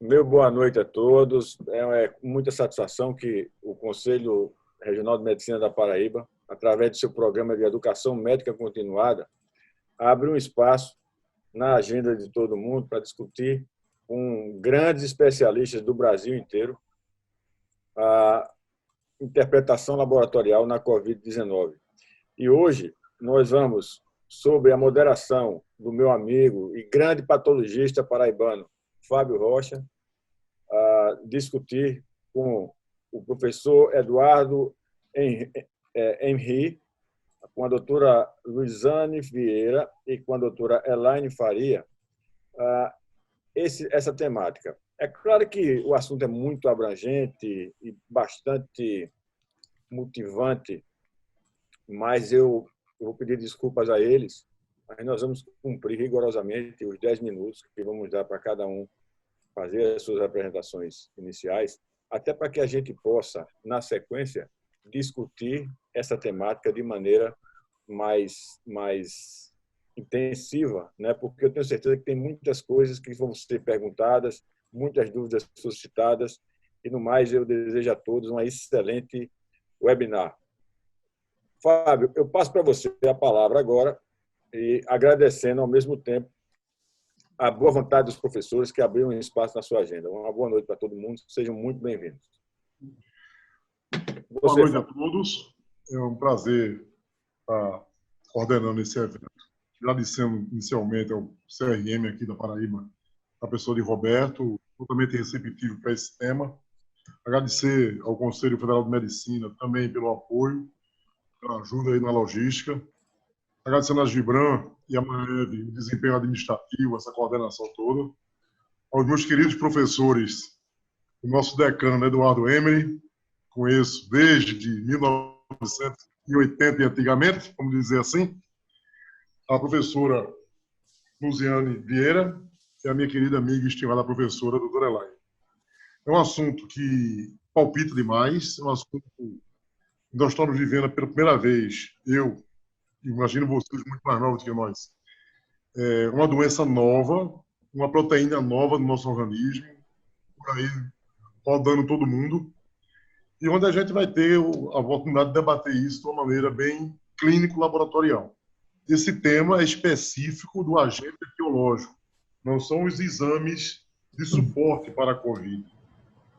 Meu boa noite a todos. Com muita satisfação que o Conselho Regional de Medicina da Paraíba, através do seu programa de educação médica continuada, abre um espaço na agenda de todo mundo para discutir com grandes especialistas do Brasil inteiro a interpretação laboratorial na Covid-19. E hoje nós vamos, sob a moderação do meu amigo e grande patologista paraibano, Fábio Rocha, discutir com o professor Eduardo Henry, com a doutora Luizane Vieira e com a doutora Elaine Faria, essa temática. É claro que o assunto é muito abrangente e bastante motivante, mas eu vou pedir desculpas a eles, mas nós vamos cumprir rigorosamente os 10 minutos que vamos dar para cada um fazer as suas apresentações iniciais, até para que a gente possa, na sequência, discutir essa temática de maneira mais intensiva, né? Porque eu tenho certeza que tem muitas coisas que vão ser perguntadas, muitas dúvidas suscitadas, e no mais eu desejo a todos uma excelente webinar. Fábio, eu passo para você a palavra agora, e agradecendo ao mesmo tempo a boa vontade dos professores que abriram um espaço na sua agenda. Uma boa noite para todo mundo, sejam muito bem-vindos. Boa noite a todos, é um prazer estar coordenando esse evento. Agradecendo inicialmente ao CRM aqui da Paraíba, a pessoa de Roberto, totalmente receptivo para esse tema. Agradecer ao Conselho Federal de Medicina também pelo apoio, pela ajuda aí na logística. Agradecendo a Gibran e a Maeve, o desempenho administrativo, essa coordenação toda. Aos meus queridos professores, o nosso decano Eduardo Emery, conheço desde 1980 e antigamente, vamos dizer assim. A professora Luziane Vieira e a minha querida amiga e estimada professora, a doutora Elaine. É um assunto que palpita demais, é um assunto que nós estamos vivendo pela primeira vez, eu imagino vocês muito mais novos que nós, uma doença nova, uma proteína nova no nosso organismo, por aí rodando todo mundo, e onde a gente vai ter a oportunidade de debater isso de uma maneira bem clínico-laboratorial. Esse tema é específico do agente etiológico, não são os exames de suporte para a COVID.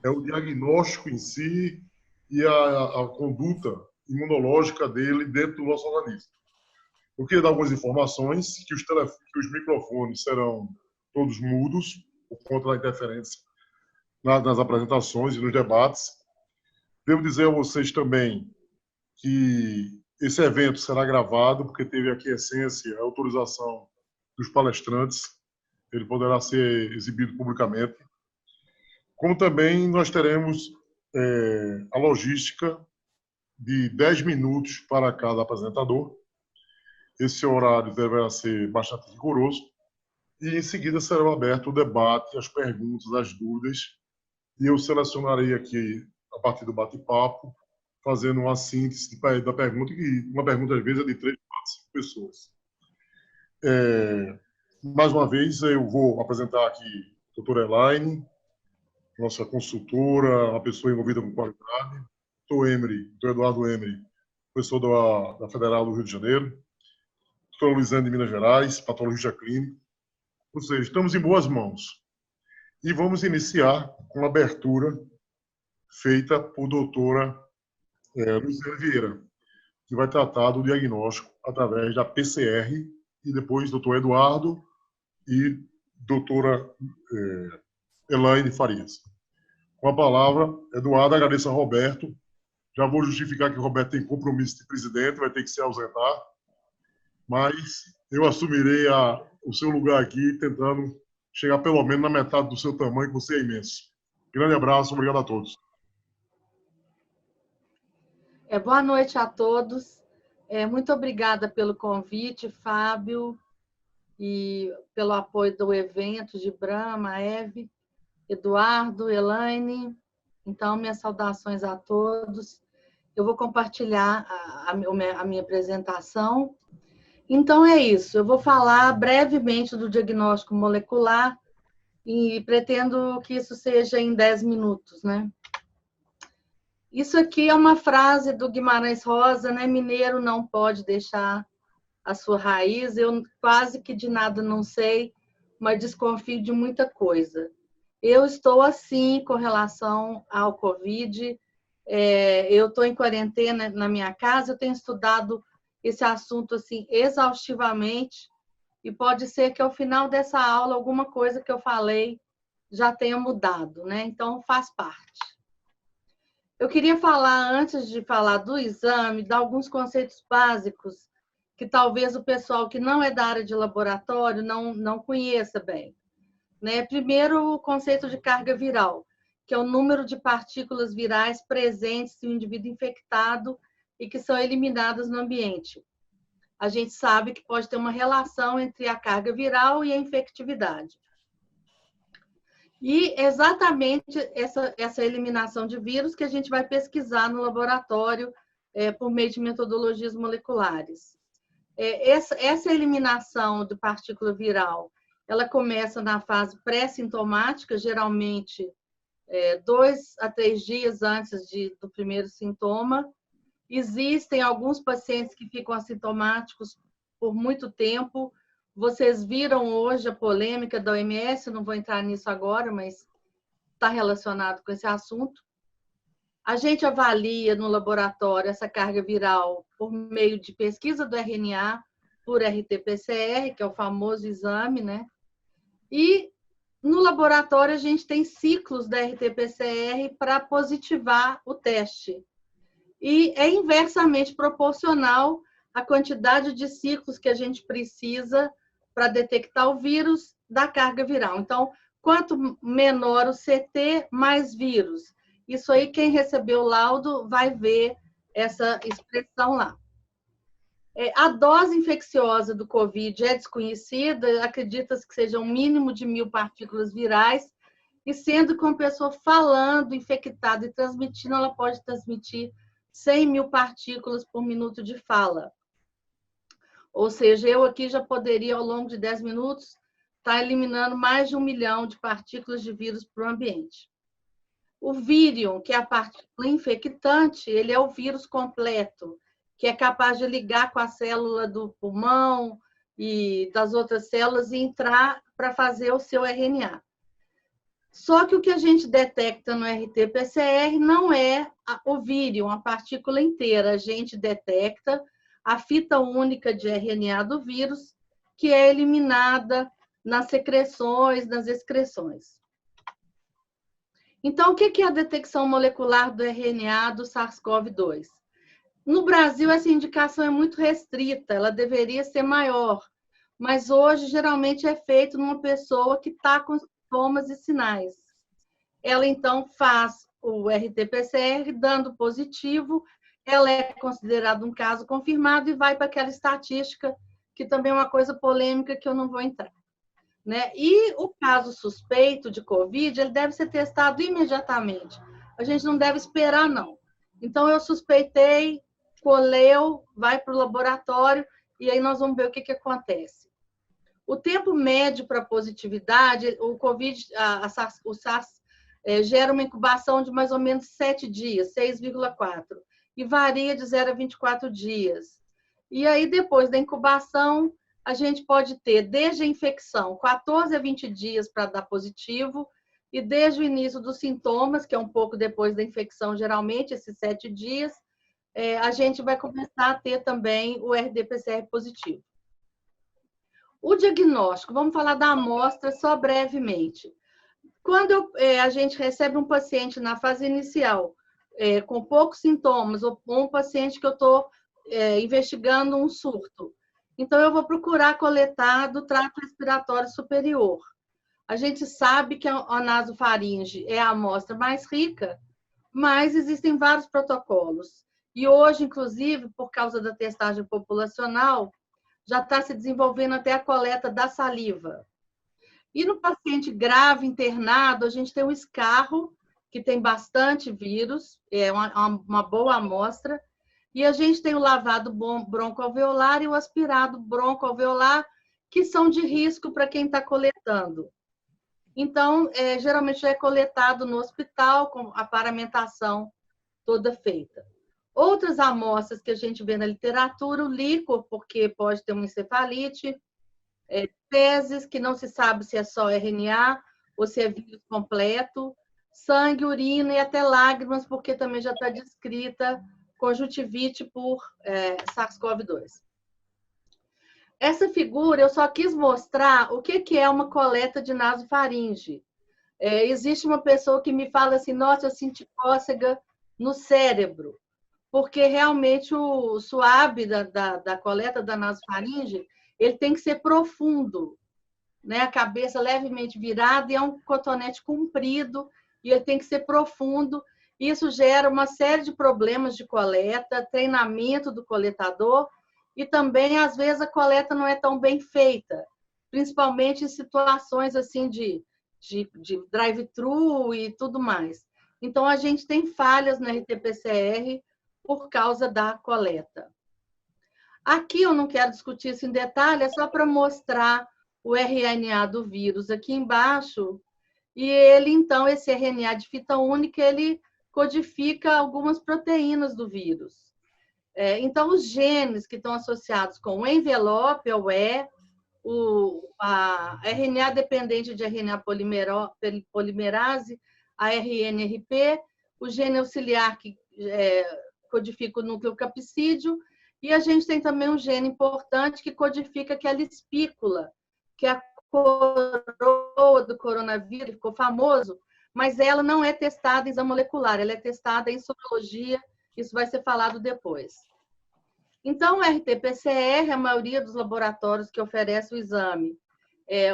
É o diagnóstico em si e a conduta imunológica dele dentro do nosso organismo. Eu queria dar algumas informações, que os microfones serão todos mudos, por conta da interferência nas apresentações e nos debates. Devo dizer a vocês também que esse evento será gravado, porque teve a aquiescência, a autorização dos palestrantes, ele poderá ser exibido publicamente. Como também nós teremos a logística de 10 minutos para cada apresentador. Esse horário deverá ser bastante rigoroso. E, em seguida, será aberto o debate, as perguntas, as dúvidas. E eu selecionarei aqui, a partir do bate-papo, fazendo uma síntese da pergunta, que uma pergunta, às vezes, é de 3, 4, 5 pessoas. Mais uma vez, eu vou apresentar aqui a doutora Elaine, nossa consultora, uma pessoa envolvida com qualidade. Doutor Eduardo Emery, professor da Federal do Rio de Janeiro. Doutora Luizane de Minas Gerais, patologista clínico. Ou seja, estamos em boas mãos. E vamos iniciar com a abertura feita por doutora Luizane Vieira, que vai tratar do diagnóstico através da PCR, e depois doutor Eduardo e doutora Elaine Farias. Com a palavra, Eduardo, agradeço a Roberto. Já vou justificar que o Roberto tem compromisso de presidente, vai ter que se ausentar, mas eu assumirei o seu lugar aqui, tentando chegar pelo menos na metade do seu tamanho, que você é imenso. Grande abraço, obrigado a todos. Boa noite a todos. Muito obrigada pelo convite, Fábio, e pelo apoio do evento, Gibran, Maeve, Eduardo, Elaine. Então, minhas saudações a todos. Eu vou compartilhar a minha apresentação. Então, é isso. Eu vou falar brevemente do diagnóstico molecular e pretendo que isso seja em 10 minutos, né? Isso aqui é uma frase do Guimarães Rosa, né? Mineiro não pode deixar a sua raiz. Eu quase que de nada não sei, mas desconfio de muita coisa. Eu estou assim com relação ao Covid. Eu estou em quarentena na minha casa, eu tenho estudado esse assunto assim exaustivamente e pode ser que ao final dessa aula alguma coisa que eu falei já tenha mudado, né? Então faz parte. Eu queria falar, antes de falar do exame, de alguns conceitos básicos que talvez o pessoal que não é da área de laboratório não conheça bem. Né? Primeiro, o conceito de carga viral, que é o número de partículas virais presentes em um indivíduo infectado e que são eliminadas no ambiente. A gente sabe que pode ter uma relação entre a carga viral e a infectividade. E exatamente essa eliminação de vírus que a gente vai pesquisar no laboratório por meio de metodologias moleculares. Essa eliminação de partícula viral, ela começa na fase pré-sintomática, geralmente 2 a 3 dias antes do primeiro sintoma. Existem alguns pacientes que ficam assintomáticos por muito tempo. Vocês viram hoje a polêmica da OMS, não vou entrar nisso agora, mas está relacionado com esse assunto. A gente avalia no laboratório essa carga viral por meio de pesquisa do RNA por RT-PCR, que é o famoso exame, né? E no laboratório a gente tem ciclos da RT-PCR para positivar o teste. E é inversamente proporcional à quantidade de ciclos que a gente precisa para detectar o vírus da carga viral. Então, quanto menor o CT, mais vírus. Isso aí, quem recebeu o laudo vai ver essa expressão lá. A dose infecciosa do COVID é desconhecida, acredita-se que seja um mínimo de 1.000 partículas virais, e sendo que uma pessoa falando, infectada e transmitindo, ela pode transmitir 100.000 partículas por minuto de fala. Ou seja, eu aqui já poderia, ao longo de 10 minutos, estar eliminando mais de 1 milhão de partículas de vírus para o ambiente. O vírion, que é a partícula infectante, ele é o vírus completo, que é capaz de ligar com a célula do pulmão e das outras células e entrar para fazer o seu RNA. Só que o que a gente detecta no RT-PCR não é o vírion, a partícula inteira. A gente detecta a fita única de RNA do vírus, que é eliminada nas secreções, nas excreções. Então, o que é a detecção molecular do RNA do SARS-CoV-2? No Brasil, essa indicação é muito restrita, ela deveria ser maior, mas hoje, geralmente, é feito numa pessoa que está com sintomas e sinais. Ela, então, faz o RT-PCR, dando positivo, ela é considerada um caso confirmado e vai para aquela estatística, que também é uma coisa polêmica que eu não vou entrar. Né? E o caso suspeito de Covid, ele deve ser testado imediatamente. A gente não deve esperar, não. Então, eu suspeitei, colheu, vai para o laboratório e aí nós vamos ver o que acontece. O tempo médio para positividade, o Covid, o SARS gera uma incubação de mais ou menos 7 dias, 6,4, e varia de 0 a 24 dias. E aí, depois da incubação, a gente pode ter, desde a infecção, 14 a 20 dias para dar positivo, e desde o início dos sintomas, que é um pouco depois da infecção, geralmente, esses 7 dias, a gente vai começar a ter também o RT-PCR positivo. O diagnóstico, vamos falar da amostra só brevemente. Quando a gente recebe um paciente na fase inicial, com poucos sintomas, ou um paciente que eu estou investigando um surto, então eu vou procurar coletar do trato respiratório superior. A gente sabe que a nasofaringe é a amostra mais rica, mas existem vários protocolos. E hoje, inclusive, por causa da testagem populacional, já está se desenvolvendo até a coleta da saliva. E no paciente grave internado, a gente tem o escarro, que tem bastante vírus, é uma boa amostra, e a gente tem o lavado broncoalveolar e o aspirado broncoalveolar, que são de risco para quem está coletando. Então, geralmente é coletado no hospital, com a paramentação toda feita. Outras amostras que a gente vê na literatura, o líquor, porque pode ter uma encefalite, fezes, que não se sabe se é só RNA ou se é vírus completo, sangue, urina e até lágrimas, porque também já está descrita conjuntivite por SARS-CoV-2. Essa figura eu só quis mostrar o que é uma coleta de nasofaringe. Existe uma pessoa que me fala assim, nossa, eu senti cócega no cérebro, porque realmente o suave da coleta da nasofaringe, ele tem que ser profundo, né? A cabeça levemente virada e é um cotonete comprido, e ele tem que ser profundo. Isso gera uma série de problemas de coleta, treinamento do coletador, e também, às vezes, a coleta não é tão bem feita, principalmente em situações assim de drive-thru e tudo mais. Então, a gente tem falhas na RT-PCR por causa da coleta. Aqui eu não quero discutir isso em detalhe, é só para mostrar o RNA do vírus aqui embaixo. E ele, então, esse RNA de fita única, ele codifica algumas proteínas do vírus. Então, os genes que estão associados com o envelope, a RNA dependente de RNA polimerase, a RNRP, o gene auxiliar que codifica o núcleo capsídeo, e a gente tem também um gene importante que codifica aquela espícula, que é a coroa do coronavírus, ficou famoso, mas ela não é testada em exame molecular, ela é testada em sorologia, isso vai ser falado depois. Então, o RT-PCR, a maioria dos laboratórios que oferece o exame,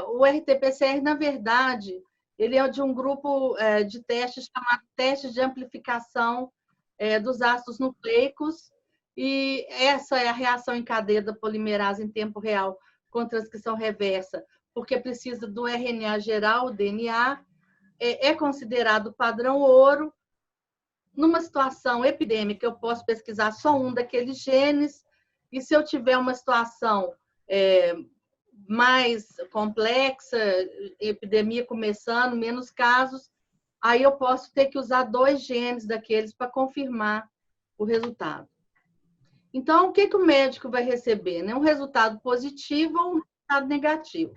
o RT-PCR, na verdade, ele é de um grupo de testes chamado testes de amplificação dos ácidos nucleicos, e essa é a reação em cadeia da polimerase em tempo real com transcrição reversa, porque precisa do RNA geral, o DNA, é considerado padrão ouro. Numa situação epidêmica, eu posso pesquisar só um daqueles genes, e se eu tiver uma situação mais complexa, epidemia começando, menos casos, aí eu posso ter que usar 2 genes daqueles para confirmar o resultado. Então, o que o médico vai receber? Um resultado positivo ou um resultado negativo?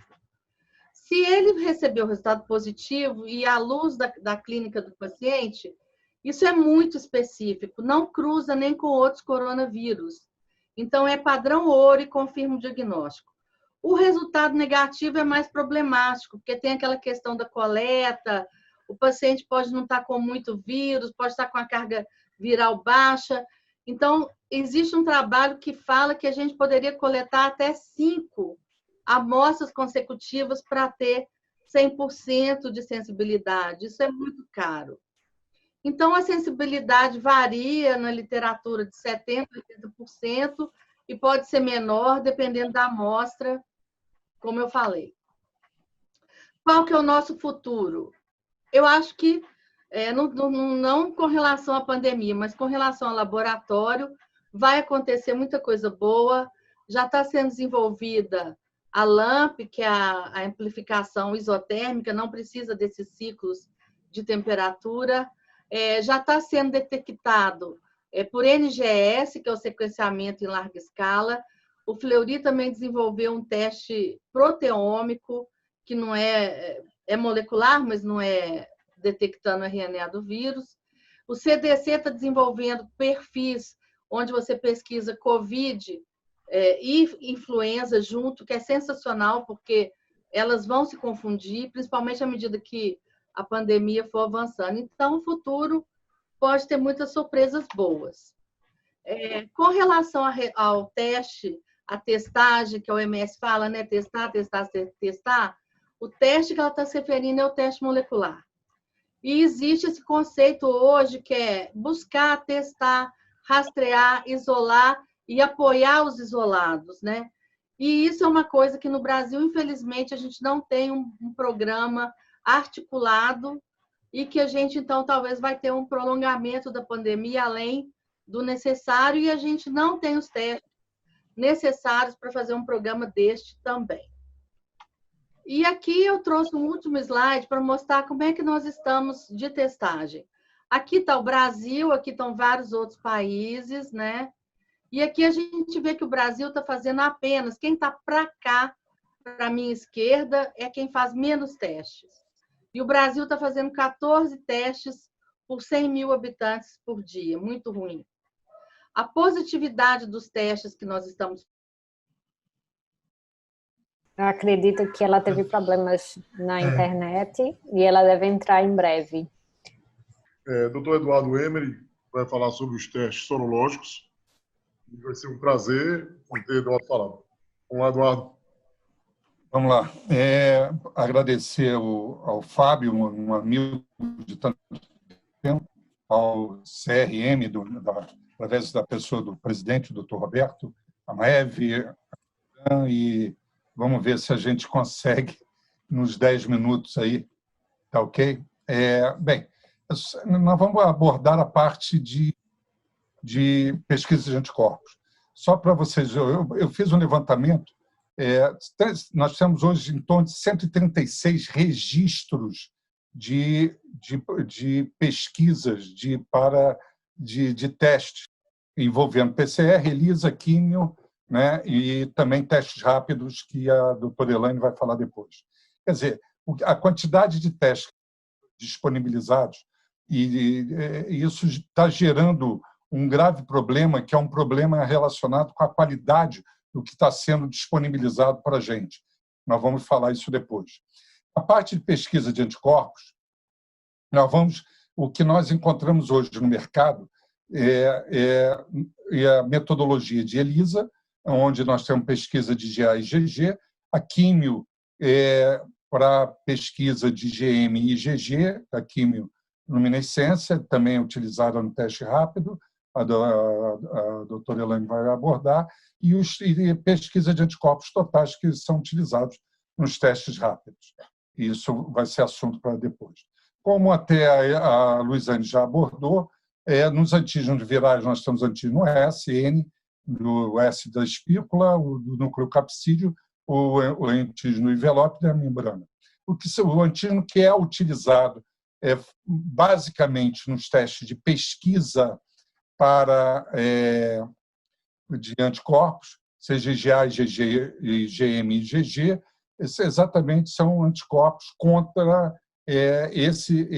Se ele receber o resultado positivo e à luz da clínica do paciente, isso é muito específico, não cruza nem com outros coronavírus. Então, é padrão ouro e confirma o diagnóstico. O resultado negativo é mais problemático, porque tem aquela questão da coleta, o paciente pode não estar com muito vírus, pode estar com a carga viral baixa. Então, existe um trabalho que fala que a gente poderia coletar até 5 amostras consecutivas para ter 100% de sensibilidade. Isso é muito caro. Então, a sensibilidade varia na literatura de 70% a 80% e pode ser menor, dependendo da amostra, como eu falei. Qual que é o nosso futuro? Eu acho que, não com relação à pandemia, mas com relação ao laboratório, vai acontecer muita coisa boa. Já está sendo desenvolvida a LAMP, que é a amplificação isotérmica, não precisa desses ciclos de temperatura. Já está sendo detectado por NGS, que é o sequenciamento em larga escala. O Fleury também desenvolveu um teste proteômico, que não é molecular, mas não é detectando o RNA do vírus. O CDC está desenvolvendo perfis onde você pesquisa COVID e influenza junto, que é sensacional, porque elas vão se confundir, principalmente à medida que a pandemia for avançando. Então, o futuro pode ter muitas surpresas boas. Com relação ao teste, a testagem, que a OMS fala, né? Testar. O teste que ela está se referindo é o teste molecular. E existe esse conceito hoje que é buscar, testar, rastrear, isolar e apoiar os isolados, né? E isso é uma coisa que no Brasil, infelizmente, a gente não tem um programa articulado e que a gente, então, talvez vai ter um prolongamento da pandemia além do necessário, e a gente não tem os testes necessários para fazer um programa deste também. E aqui eu trouxe um último slide para mostrar como é que nós estamos de testagem. Aqui está o Brasil, aqui estão vários outros países, né? E aqui a gente vê que o Brasil está fazendo apenas, quem está para cá, para a minha esquerda, é quem faz menos testes. E o Brasil está fazendo 14 testes por 100 mil habitantes por dia, muito ruim. A positividade dos testes que nós estamos... Eu acredito que ela teve problemas na internet e ela deve entrar em breve. Dr. Eduardo Emery vai falar sobre os testes sorológicos. Vai ser um prazer ter Eduardo falando. Vamos lá, Eduardo. Vamos lá. Agradecer ao Fábio, um amigo de tanto tempo, ao CRM, através da pessoa do presidente, o Dr. Roberto, a Maeve, e vamos ver se a gente consegue nos 10 minutos aí, tá ok? Bem, nós vamos abordar a parte de pesquisa de anticorpos. Só para vocês, eu fiz um levantamento, nós temos hoje em torno de 136 registros de pesquisas de testes envolvendo PCR, ELISA, químio, né, e também testes rápidos que a doutora Elaine vai falar depois. Quer dizer, a quantidade de testes disponibilizados, e isso está gerando um grave problema, que é um problema relacionado com a qualidade do que está sendo disponibilizado para a gente. Nós vamos falar isso depois. A parte de pesquisa de anticorpos, o que nós encontramos hoje no mercado é a metodologia de ELISA, onde nós temos pesquisa de GA e GG, a químio para pesquisa de GM e GG, a quimioluminescência, também é utilizada no teste rápido, a doutora Elaine vai abordar, e pesquisa de anticorpos totais que são utilizados nos testes rápidos. Isso vai ser assunto para depois. Como até a Luizane já abordou, nos antígenos virais nós temos antígeno S, N, do S da espícula, o do núcleo capsídeo, o antígeno envelope da membrana. O antígeno que é utilizado basicamente nos testes de pesquisa de anticorpos, seja IgA, IgG, IgM e IgG, exatamente são anticorpos contra esse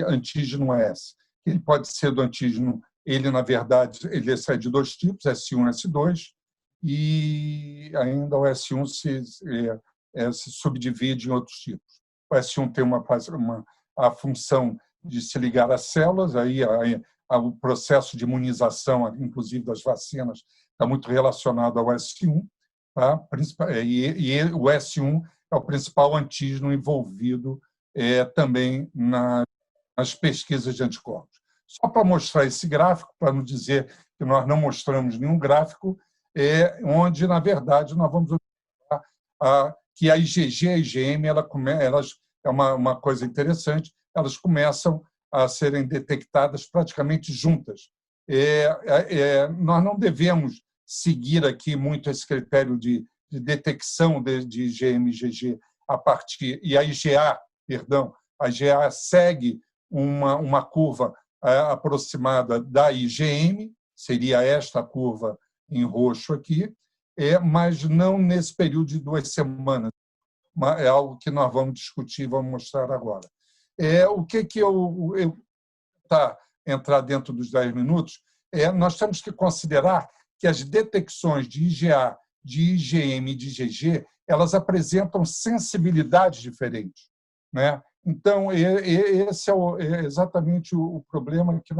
antígeno S. Ele pode ser do antígeno, na verdade, ele é de dois tipos, S1 e S2, e ainda o S1 se subdivide em outros tipos. O S1 tem a função de se ligar às células, aí o processo de imunização, inclusive das vacinas, está muito relacionado ao S1, tá? E o S1 é o principal antígeno envolvido também nas pesquisas de anticorpos. Só para mostrar esse gráfico, para não dizer que nós não mostramos nenhum gráfico, onde, na verdade, nós vamos observar que a IgG e a IgM elas é uma coisa interessante, elas começam a serem detectadas praticamente juntas. Nós não devemos seguir aqui muito esse critério de detecção de IgM e IgG a partir... E a IgA, a IgA segue uma curva aproximada da IgM, seria esta curva em roxo aqui, mas não nesse período de 2 semanas. É algo que nós vamos discutir, vamos mostrar agora. O que eu entrar dentro dos 10 minutos, nós temos que considerar que as detecções de IgA, de IgM e de IgG, elas apresentam sensibilidades diferentes, né? Então, esse é exatamente o problema que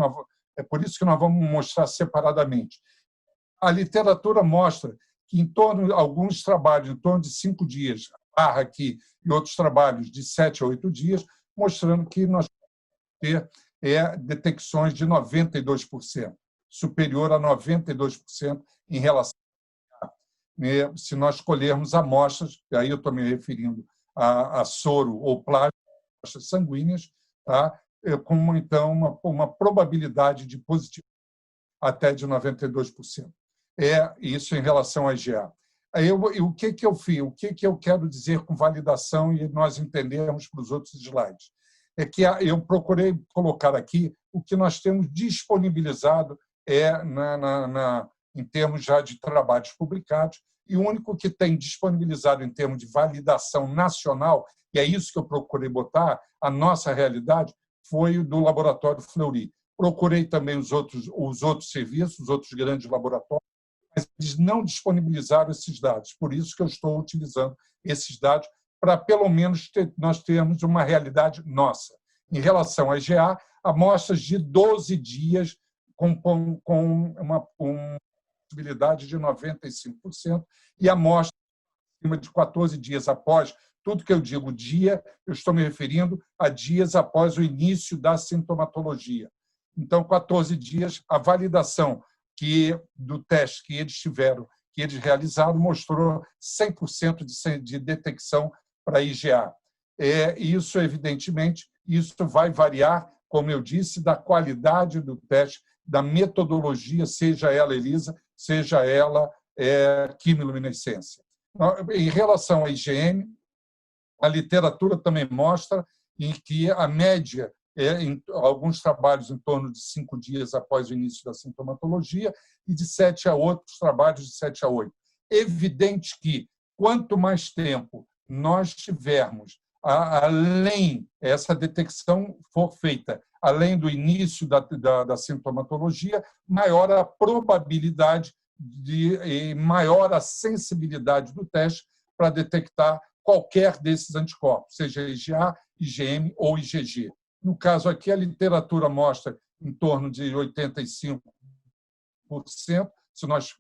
é por isso que nós vamos mostrar separadamente. A literatura mostra que alguns trabalhos em torno de 5 dias, aqui, e outros trabalhos de 7 a 8 dias, mostrando que nós temos detecções de 92%, superior a 92% em relação se nós escolhermos amostras, aí eu estou me referindo a soro ou plasma, amostras sanguíneas, tá? Com, então, uma probabilidade de positividade até de 92%. Isso em relação à IgA. O que eu fiz? O que eu quero dizer com validação e nós entendemos para os outros slides? É que eu procurei colocar aqui o que nós temos disponibilizado em termos já de trabalhos publicados, e o único que tem disponibilizado em termos de validação nacional, e é isso que eu procurei botar, a nossa realidade, foi o do Laboratório Fleury. Procurei também os outros serviços, os outros grandes laboratórios, mas eles não disponibilizaram esses dados. Por isso que eu estou utilizando esses dados para, pelo menos, nós termos uma realidade nossa. Em relação à IgA, amostras de 12 dias com uma possibilidade de 95%, e amostras de 14 dias após. Tudo que eu digo dia, eu estou me referindo a dias após o início da sintomatologia. Então, 14 dias, a validação do teste que eles realizaram, mostrou 100% de detecção para IgA. Isso, evidentemente, isso vai variar, como eu disse, da qualidade do teste, da metodologia, seja ela ELISA, seja ela quimiluminescência. Em relação à IgM, a literatura também mostra em que a média em alguns trabalhos em torno de 5 dias após o início da sintomatologia e de 7 a 8 trabalhos de 7 a 8. Evidente que quanto mais tempo nós tivermos além essa detecção for feita além do início da sintomatologia, maior a probabilidade e maior a sensibilidade do teste para detectar qualquer desses anticorpos, seja IgA, IgM ou IgG. No caso aqui, a literatura mostra em torno de 85%, se nós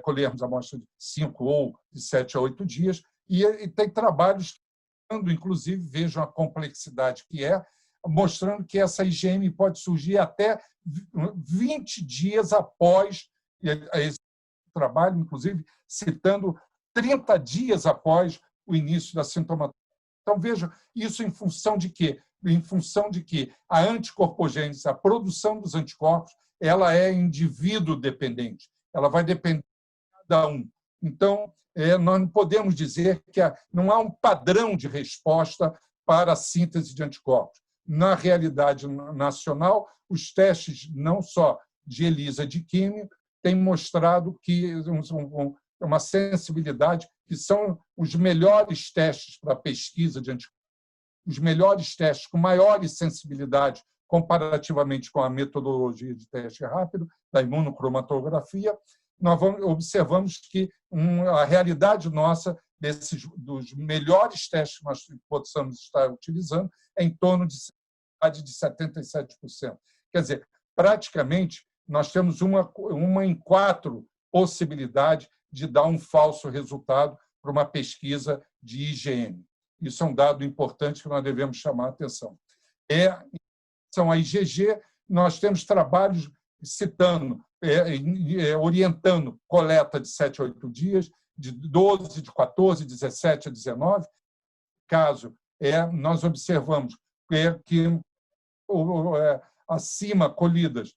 colhermos a amostra de 5 ou de 7 a 8 dias, e tem trabalhos, inclusive, vejam a complexidade que mostrando que essa IgM pode surgir até 20 dias após esse trabalho, inclusive citando 30 dias após o início da sintomatologia. Então, vejam, isso em função de quê? Em função de que a anticorpogênese, a produção dos anticorpos, ela é indivíduo dependente, ela vai depender de cada um. Então, nós não podemos dizer que não há um padrão de resposta para a síntese de anticorpos. Na realidade nacional, os testes, não só de ELISA, de químio, têm mostrado que uma sensibilidade, que são os melhores testes para a pesquisa de anticorpos, os melhores testes com maiores sensibilidade comparativamente com a metodologia de teste rápido, da imunocromatografia. Nós observamos que a realidade nossa dos melhores testes que nós possamos estar utilizando é em torno de 77%. Quer dizer, praticamente, nós temos uma em 4 possibilidades de dar um falso resultado para uma pesquisa de IgM. Isso é um dado importante que nós devemos chamar a atenção. Em relação à IgG, nós temos trabalhos citando, orientando coleta de 7 a 8 dias, de 12, de 14, 17 a 19. Caso, nós observamos que acima colhidas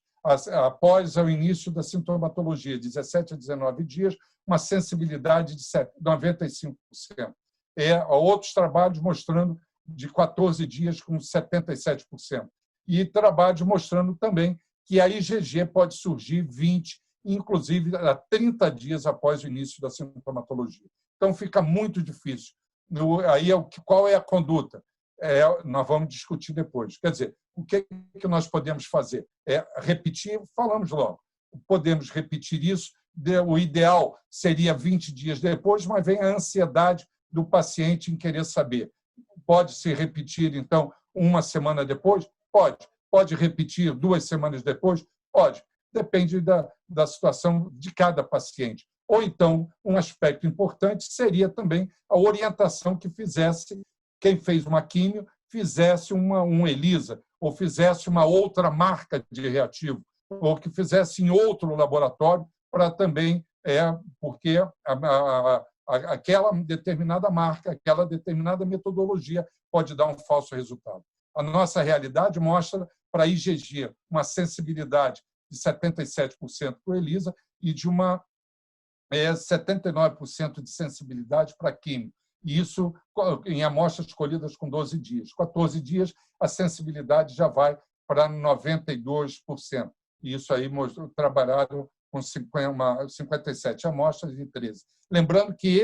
após o início da sintomatologia, 17 a 19 dias, uma sensibilidade de 95%. Outros trabalhos mostrando de 14 dias com 77%. E trabalhos mostrando também que a IgG pode surgir 20, inclusive a 30 dias após o início da sintomatologia. Então, fica muito difícil. Aí, qual é a conduta? Nós vamos discutir depois. Quer dizer, o que nós podemos fazer? Repetir, falamos logo. Podemos repetir isso. O ideal seria 20 dias depois, mas vem a ansiedade do paciente em querer saber. Pode se repetir, então, uma semana depois? Pode. Pode repetir 2 semanas depois? Pode. Depende da situação de cada paciente. Ou então, um aspecto importante seria também a orientação que fizesse, quem fez uma químio, fizesse um ELISA, ou fizesse uma outra marca de reativo, ou que fizesse em outro laboratório, para também, porque aquela determinada marca, aquela determinada metodologia pode dar um falso resultado. A nossa realidade mostra para a IgG uma sensibilidade de 77% para o ELISA e de uma 79% de sensibilidade para químio. E isso em amostras escolhidas com 12 dias. 14 dias, a sensibilidade já vai para 92%. E isso aí trabalharam com 57 amostras e 13. Lembrando que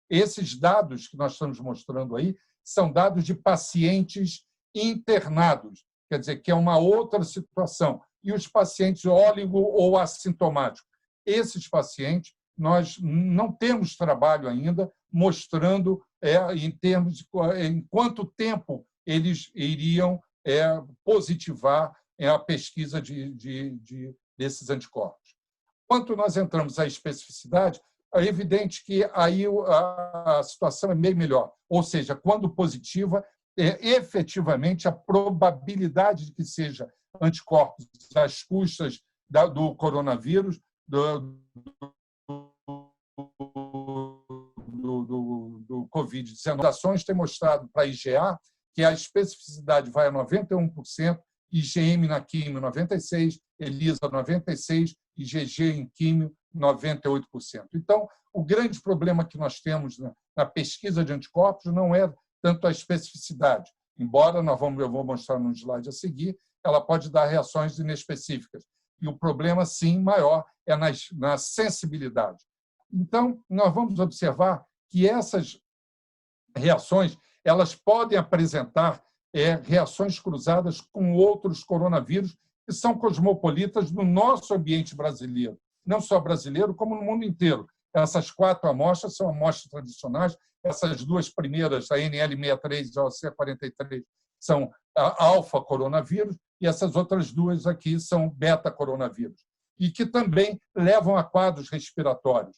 esses dados que nós estamos mostrando aí são dados de pacientes internados, quer dizer, que é uma outra situação. E os pacientes óligo ou assintomáticos. Esses pacientes, nós não temos trabalho ainda mostrando em termos de em quanto tempo eles iriam positivar a pesquisa desses anticorpos. Quanto nós entramos à especificidade, é evidente que aí a situação é meio melhor. Ou seja, quando positiva, efetivamente a probabilidade de que seja anticorpos às custas do coronavírus, do Covid-19. As ações têm mostrado para a IgA que a especificidade vai a 91%, IgM na químio 96%, ELISA 96%, IgG em químio 98%. Então, o grande problema que nós temos na pesquisa de anticorpos não é tanto a especificidade, embora eu vou mostrar no slide a seguir, ela pode dar reações inespecíficas. E o problema, sim, maior é na sensibilidade. Então, nós vamos observar que essas reações elas podem apresentar reações cruzadas com outros coronavírus que são cosmopolitas no nosso ambiente brasileiro, não só brasileiro, como no mundo inteiro. Essas 4 amostras são amostras tradicionais, essas 2 primeiras, a NL63 e a OC43, são alfa-coronavírus, e essas outras 2 aqui são beta-coronavírus, e que também levam a quadros respiratórios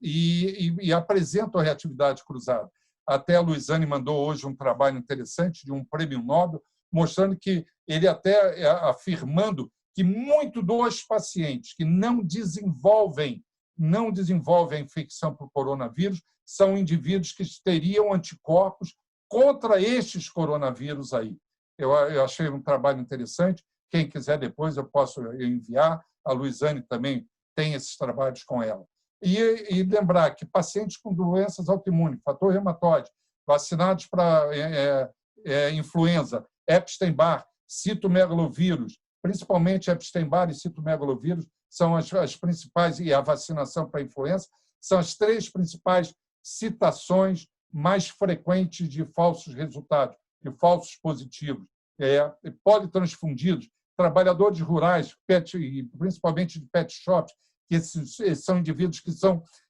e apresentam a reatividade cruzada. Até a Luiziane mandou hoje um trabalho interessante de um prêmio Nobel, mostrando que ele até afirmando que muito dos pacientes que não desenvolvem a infecção por coronavírus são indivíduos que teriam anticorpos contra estes coronavírus aí. Eu achei um trabalho interessante. Quem quiser depois eu posso enviar. A Luiziane também tem esses trabalhos com ela. E lembrar que pacientes com doenças autoimunes, fator reumatoide, vacinados para influenza, Epstein-Barr, citomegalovírus, principalmente Epstein-Barr e citomegalovírus, são as principais, e a vacinação para influenza, são as 3 principais citações mais frequentes de falsos resultados, de falsos positivos. Politransfundidos, trabalhadores rurais, principalmente de pet shops, que esses são indivíduos que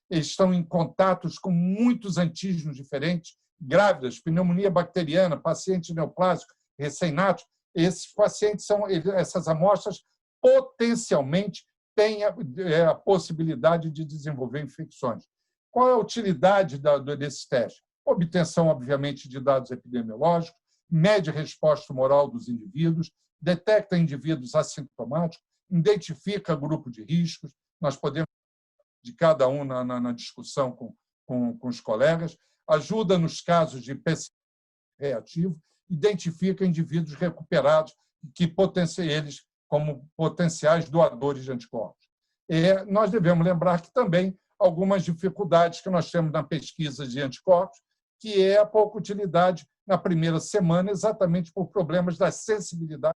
estão em contatos com muitos antígenos diferentes, grávidas, pneumonia bacteriana, pacientes neoplásicos, recém-natos. Esses pacientes essas amostras potencialmente têm a possibilidade de desenvolver infecções. Qual é a utilidade desse teste? Obtenção, obviamente, de dados epidemiológicos, mede a resposta humoral dos indivíduos, detecta indivíduos assintomáticos, identifica grupo de riscos. Nós podemos de cada um na discussão com os colegas, ajuda nos casos de PCR reativo, identifica indivíduos recuperados que potenciam eles como potenciais doadores de anticorpos. Nós devemos lembrar que também algumas dificuldades que nós temos na pesquisa de anticorpos, que é a pouca utilidade na primeira semana, exatamente por problemas da sensibilidade.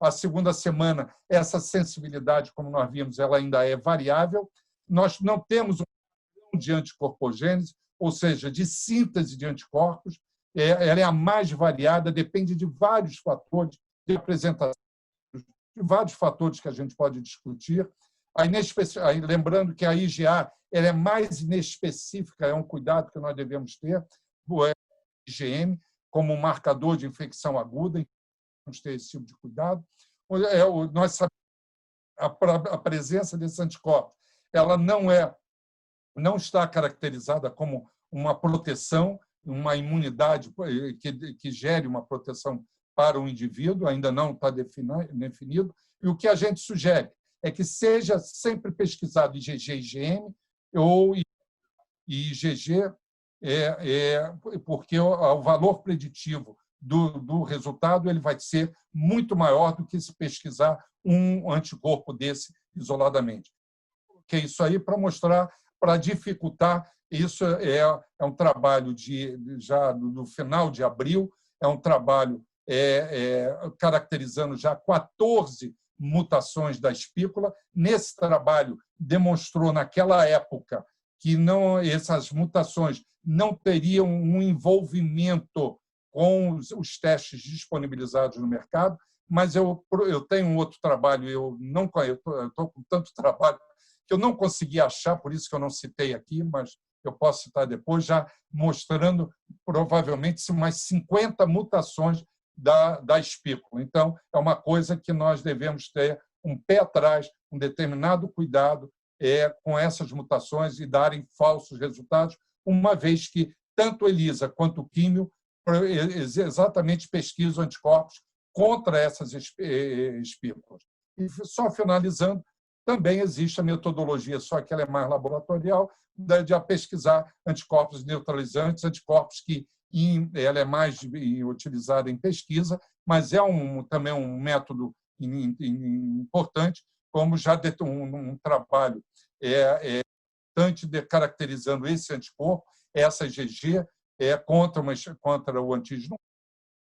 A segunda semana, essa sensibilidade, como nós vimos, ela ainda é variável. Nós não temos um padrão de anticorpogênese, ou seja, de síntese de anticorpos. Ela é a mais variada, depende de vários fatores de apresentação, de vários fatores que a gente pode discutir. Lembrando que a IgA ela é mais inespecífica, é um cuidado que nós devemos ter, o IgM, como um marcador de infecção aguda, vamos ter esse tipo de cuidado. Nós sabemos a presença desses anticorpos, ela não está caracterizada como uma proteção, uma imunidade que gere uma proteção para o indivíduo, ainda não está definido. E o que a gente sugere é que seja sempre pesquisado IgG e IgM ou IgG, porque o valor preditivo do resultado ele vai ser muito maior do que se pesquisar um anticorpo desse isoladamente. que é isso aí, para mostrar, para dificultar. Isso é um trabalho já do final de abril, é um trabalho caracterizando já 14 mutações da espícula. Nesse trabalho, demonstrou naquela época que essas mutações não teriam um envolvimento com os testes disponibilizados no mercado, mas eu tenho um outro trabalho, eu estou com tanto trabalho que eu não consegui achar, por isso que eu não citei aqui, mas eu posso citar depois, já mostrando provavelmente mais 50 mutações da espícula. Então, é uma coisa que nós devemos ter um pé atrás, um determinado cuidado com essas mutações e darem falsos resultados, uma vez que tanto ELISA quanto o químio exatamente pesquisam anticorpos contra essas espículas. E só finalizando, também existe a metodologia, só que ela é mais laboratorial, de pesquisar anticorpos neutralizantes, anticorpos que ela é mais utilizada em pesquisa, mas é também um método importante, como já um trabalho caracterizando esse anticorpo, essa IgG, contra o antígeno,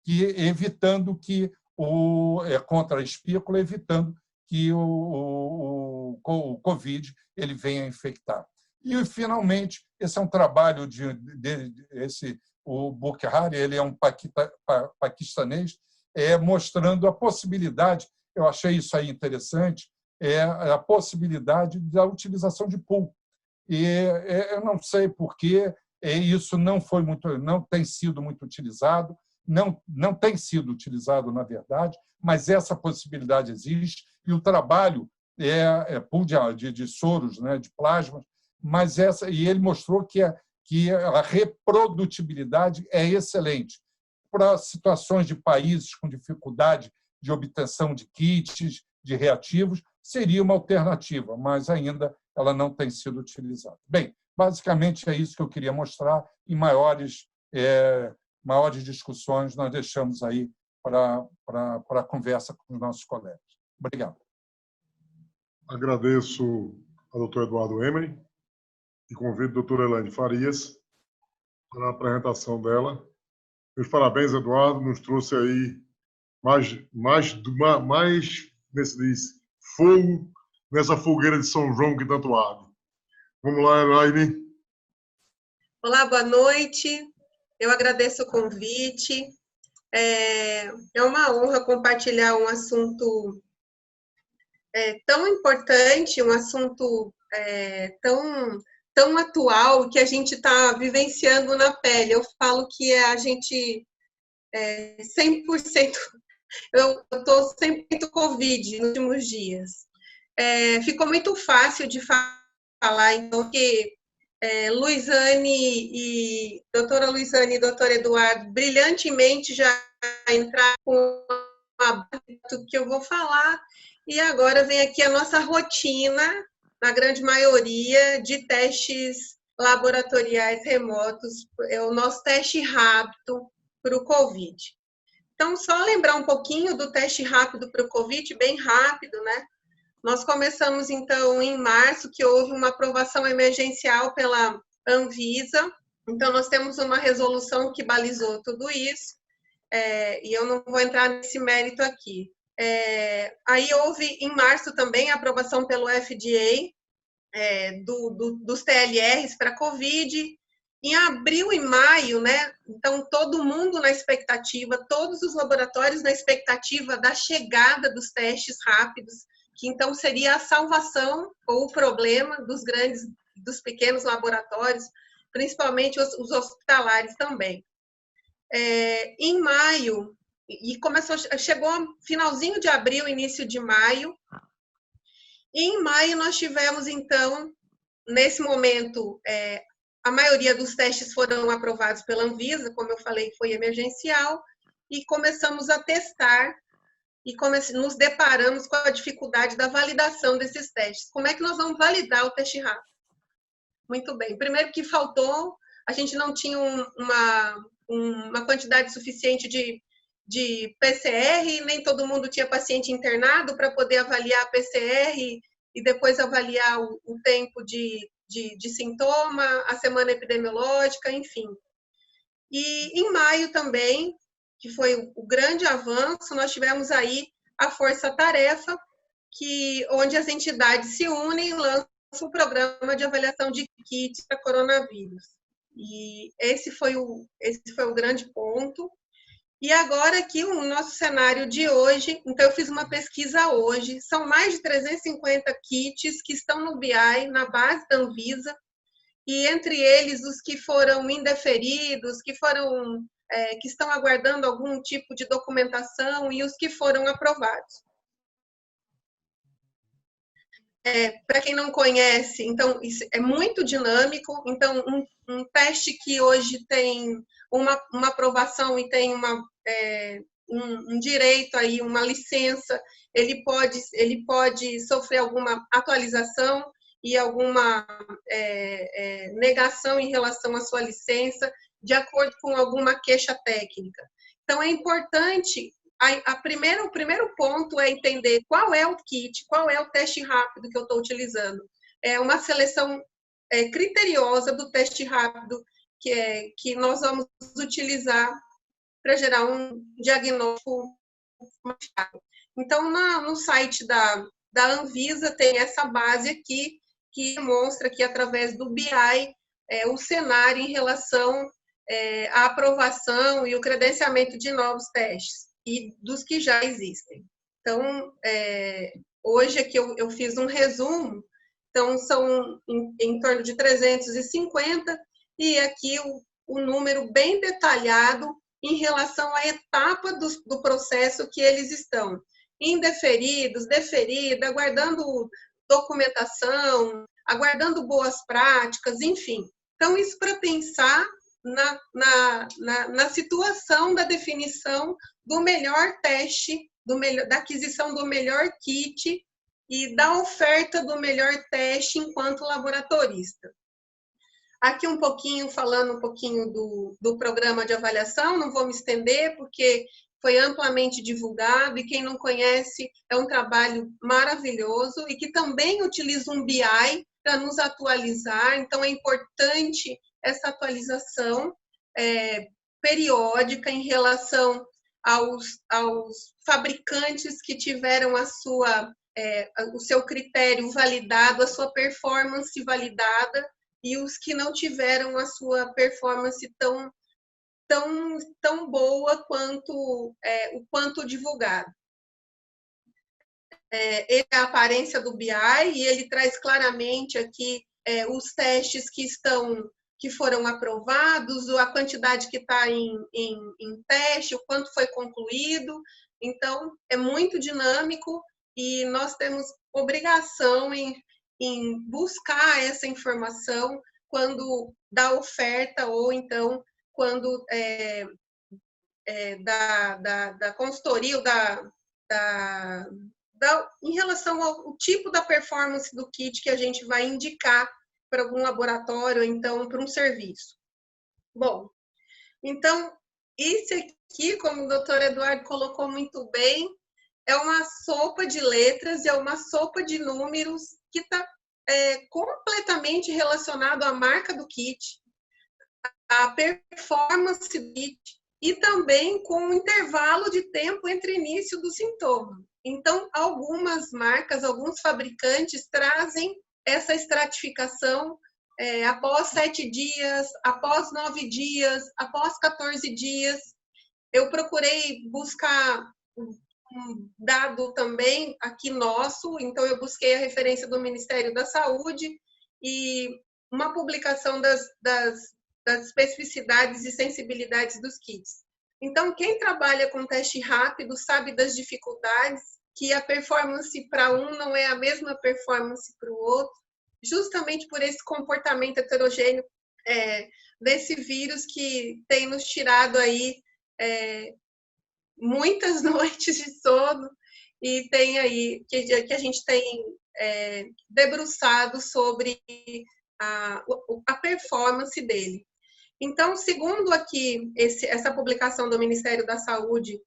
evitando que contra a espícula, evitando que o COVID ele venha a infectar. E, finalmente, esse é um trabalho o Bukhari, ele é um paquistanês, mostrando a possibilidade, eu achei isso aí interessante, a possibilidade da utilização de pool. E eu não sei por que isso não tem sido muito utilizado, não tem sido utilizado, na verdade, mas essa possibilidade existe, e o trabalho pool de soros, né, de plasmas, e ele mostrou que a reprodutibilidade é excelente. Para situações de países com dificuldade de obtenção de kits, de reativos, seria uma alternativa, mas ainda ela não tem sido utilizada. Bem, basicamente é isso que eu queria mostrar, e maiores discussões nós deixamos aí para a conversa com os nossos colegas. Obrigado. Agradeço ao doutor Eduardo Emery e convido a doutora Elaine Farias para a apresentação dela. Meus parabéns, Eduardo, nos trouxe aí mais fogo nessa fogueira de São João que tanto arde. Vamos lá, Elaine. Olá, boa noite. Eu agradeço o convite. É uma honra compartilhar um assunto tão importante, um assunto tão atual, que a gente está vivenciando na pele. Eu falo que a gente 100%, eu estou 100% Covid nos últimos dias. Ficou muito fácil de falar, então, que doutora Luizane e doutor Eduardo brilhantemente já entraram com tudo que eu vou falar, e agora vem aqui a nossa rotina, na grande maioria, de testes laboratoriais remotos, o nosso teste rápido para o COVID. Então, só lembrar um pouquinho do teste rápido para o COVID, bem rápido, né? Nós começamos, então, em março, que houve uma aprovação emergencial pela Anvisa. Então, nós temos uma resolução que balizou tudo isso, e eu não vou entrar nesse mérito aqui. Aí houve, em março também, a aprovação pelo FDA dos TLRs para COVID. Em abril e maio, né? Então, todo mundo na expectativa, todos os laboratórios na expectativa da chegada dos testes rápidos, que então seria a salvação ou o problema dos pequenos laboratórios, principalmente os hospitalares também. Em maio, chegou finalzinho de abril, início de maio, e em maio nós tivemos, então, nesse momento, a maioria dos testes foram aprovados pela Anvisa, como eu falei, foi emergencial, e começamos a testar, e nos deparamos com a dificuldade da validação desses testes. Como é que nós vamos validar o teste rápido? Muito bem. Primeiro que faltou, a gente não tinha uma quantidade suficiente de PCR, nem todo mundo tinha paciente internado para poder avaliar a PCR e depois avaliar o tempo de sintoma, a semana epidemiológica, enfim. E em maio também, que foi o grande avanço, nós tivemos aí a Força-Tarefa, onde as entidades se unem e lançam o programa de avaliação de kits para coronavírus. E esse foi o grande ponto. E agora aqui o nosso cenário de hoje, então eu fiz uma pesquisa hoje, são mais de 350 kits que estão no BI, na base da Anvisa, e entre eles os que foram indeferidos, que estão aguardando algum tipo de documentação e os que foram aprovados. Para quem não conhece, então, isso é muito dinâmico. Então, um teste que hoje tem uma aprovação e tem um direito aí, uma licença, ele pode sofrer alguma atualização e alguma negação em relação à sua licença, de acordo com alguma queixa técnica. Então, é importante. O primeiro ponto é entender qual é o kit, qual é o teste rápido que eu estou utilizando. É uma seleção criteriosa do teste rápido que nós vamos utilizar para gerar um diagnóstico mais rápido. Então, no site da Anvisa tem essa base aqui que demonstra que, através do BI, o cenário em relação à aprovação e o credenciamento de novos testes e dos que já existem. Então, hoje aqui eu fiz um resumo, então são em torno de 350, e aqui o número bem detalhado em relação à etapa do processo que eles estão. Indeferidos, deferidos, aguardando documentação, aguardando boas práticas, enfim. Então, isso para pensar na situação da definição do melhor teste, da aquisição do melhor kit e da oferta do melhor teste enquanto laboratorista. Aqui falando um pouquinho do programa de avaliação, não vou me estender, porque foi amplamente divulgado, e quem não conhece, é um trabalho maravilhoso, e que também utiliza um BI para nos atualizar. Então, é importante essa atualização periódica em relação aos fabricantes que tiveram o seu critério validado, a sua performance validada, e os que não tiveram a sua performance tão boa quanto o quanto divulgado. Ele é a aparência do BI, e ele traz claramente aqui os testes que foram aprovados, a quantidade que está em teste, o quanto foi concluído. Então, é muito dinâmico, e nós temos obrigação em buscar essa informação quando da oferta, ou então quando da consultoria, ou em relação ao tipo da performance do kit que a gente vai indicar para algum laboratório, ou então para um serviço. Bom, então, isso aqui, como o doutor Eduardo colocou muito bem, é uma sopa de letras, é uma sopa de números que está completamente relacionado à marca do kit, à performance do kit, e também com um intervalo de tempo entre início do sintoma. Então, algumas marcas, alguns fabricantes trazem essa estratificação após 7 dias, após 9 dias, após 14 dias. Eu procurei buscar um dado também aqui nosso, então eu busquei a referência do Ministério da Saúde e uma publicação das especificidades e sensibilidades dos kits. Então, quem trabalha com teste rápido sabe das dificuldades, que a performance para um não é a mesma performance para o outro, justamente por esse comportamento heterogêneo desse vírus que tem nos tirado aí muitas noites de sono, e tem aí que a gente tem debruçado sobre a performance dele. Então, segundo aqui essa publicação do Ministério da Saúde,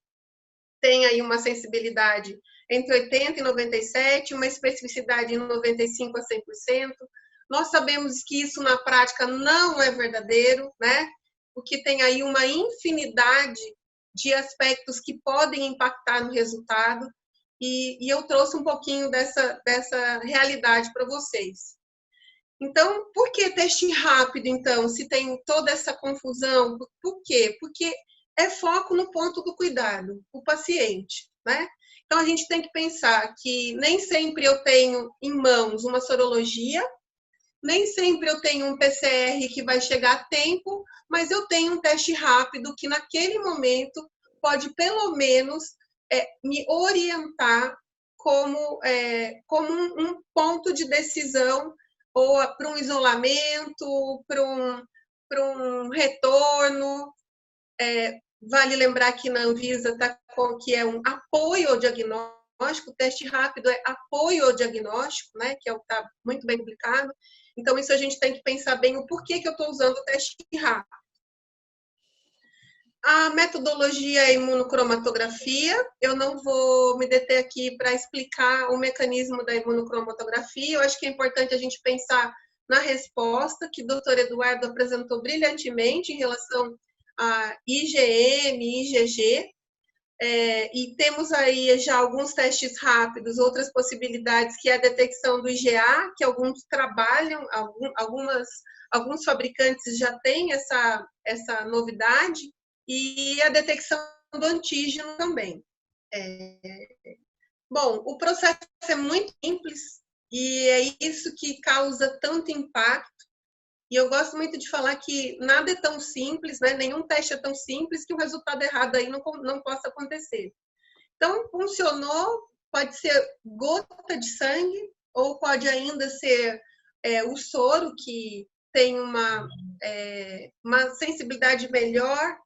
tem aí uma sensibilidade entre 80% e 97%, uma especificidade em 95% a 100%. Nós sabemos que isso na prática não é verdadeiro, né? Porque tem aí uma infinidade de aspectos que podem impactar no resultado, e eu trouxe um pouquinho dessa realidade para vocês. Então, por que teste rápido, então, se tem toda essa confusão? Por quê? Porque é foco no ponto do cuidado, o paciente, né? Então, a gente tem que pensar que nem sempre eu tenho em mãos uma sorologia, nem sempre eu tenho um PCR que vai chegar a tempo, mas eu tenho um teste rápido que, naquele momento, pode, pelo menos, me orientar como um ponto de decisão, ou para um isolamento, para um retorno. Vale lembrar que na Anvisa que é um apoio ao diagnóstico, o teste rápido é apoio ao diagnóstico, né, que está muito bem publicado. Então, isso a gente tem que pensar bem o porquê que eu estou usando o teste rápido. A metodologia é imunocromatografia. Eu não vou me deter aqui para explicar o mecanismo da imunocromatografia. Eu acho que é importante a gente pensar na resposta que o doutor Eduardo apresentou brilhantemente em relação a IgM, IgG. E temos aí já alguns testes rápidos, outras possibilidades, que é a detecção do IgA, que alguns trabalham, alguns fabricantes já têm essa novidade, e a detecção do antígeno também. Bom, o processo é muito simples e é isso que causa tanto impacto. E eu gosto muito de falar que nada é tão simples, né? Nenhum teste é tão simples que o resultado errado aí não possa acontecer. Então, funcionou, pode ser gota de sangue, ou pode ainda ser o soro, que tem uma sensibilidade melhor,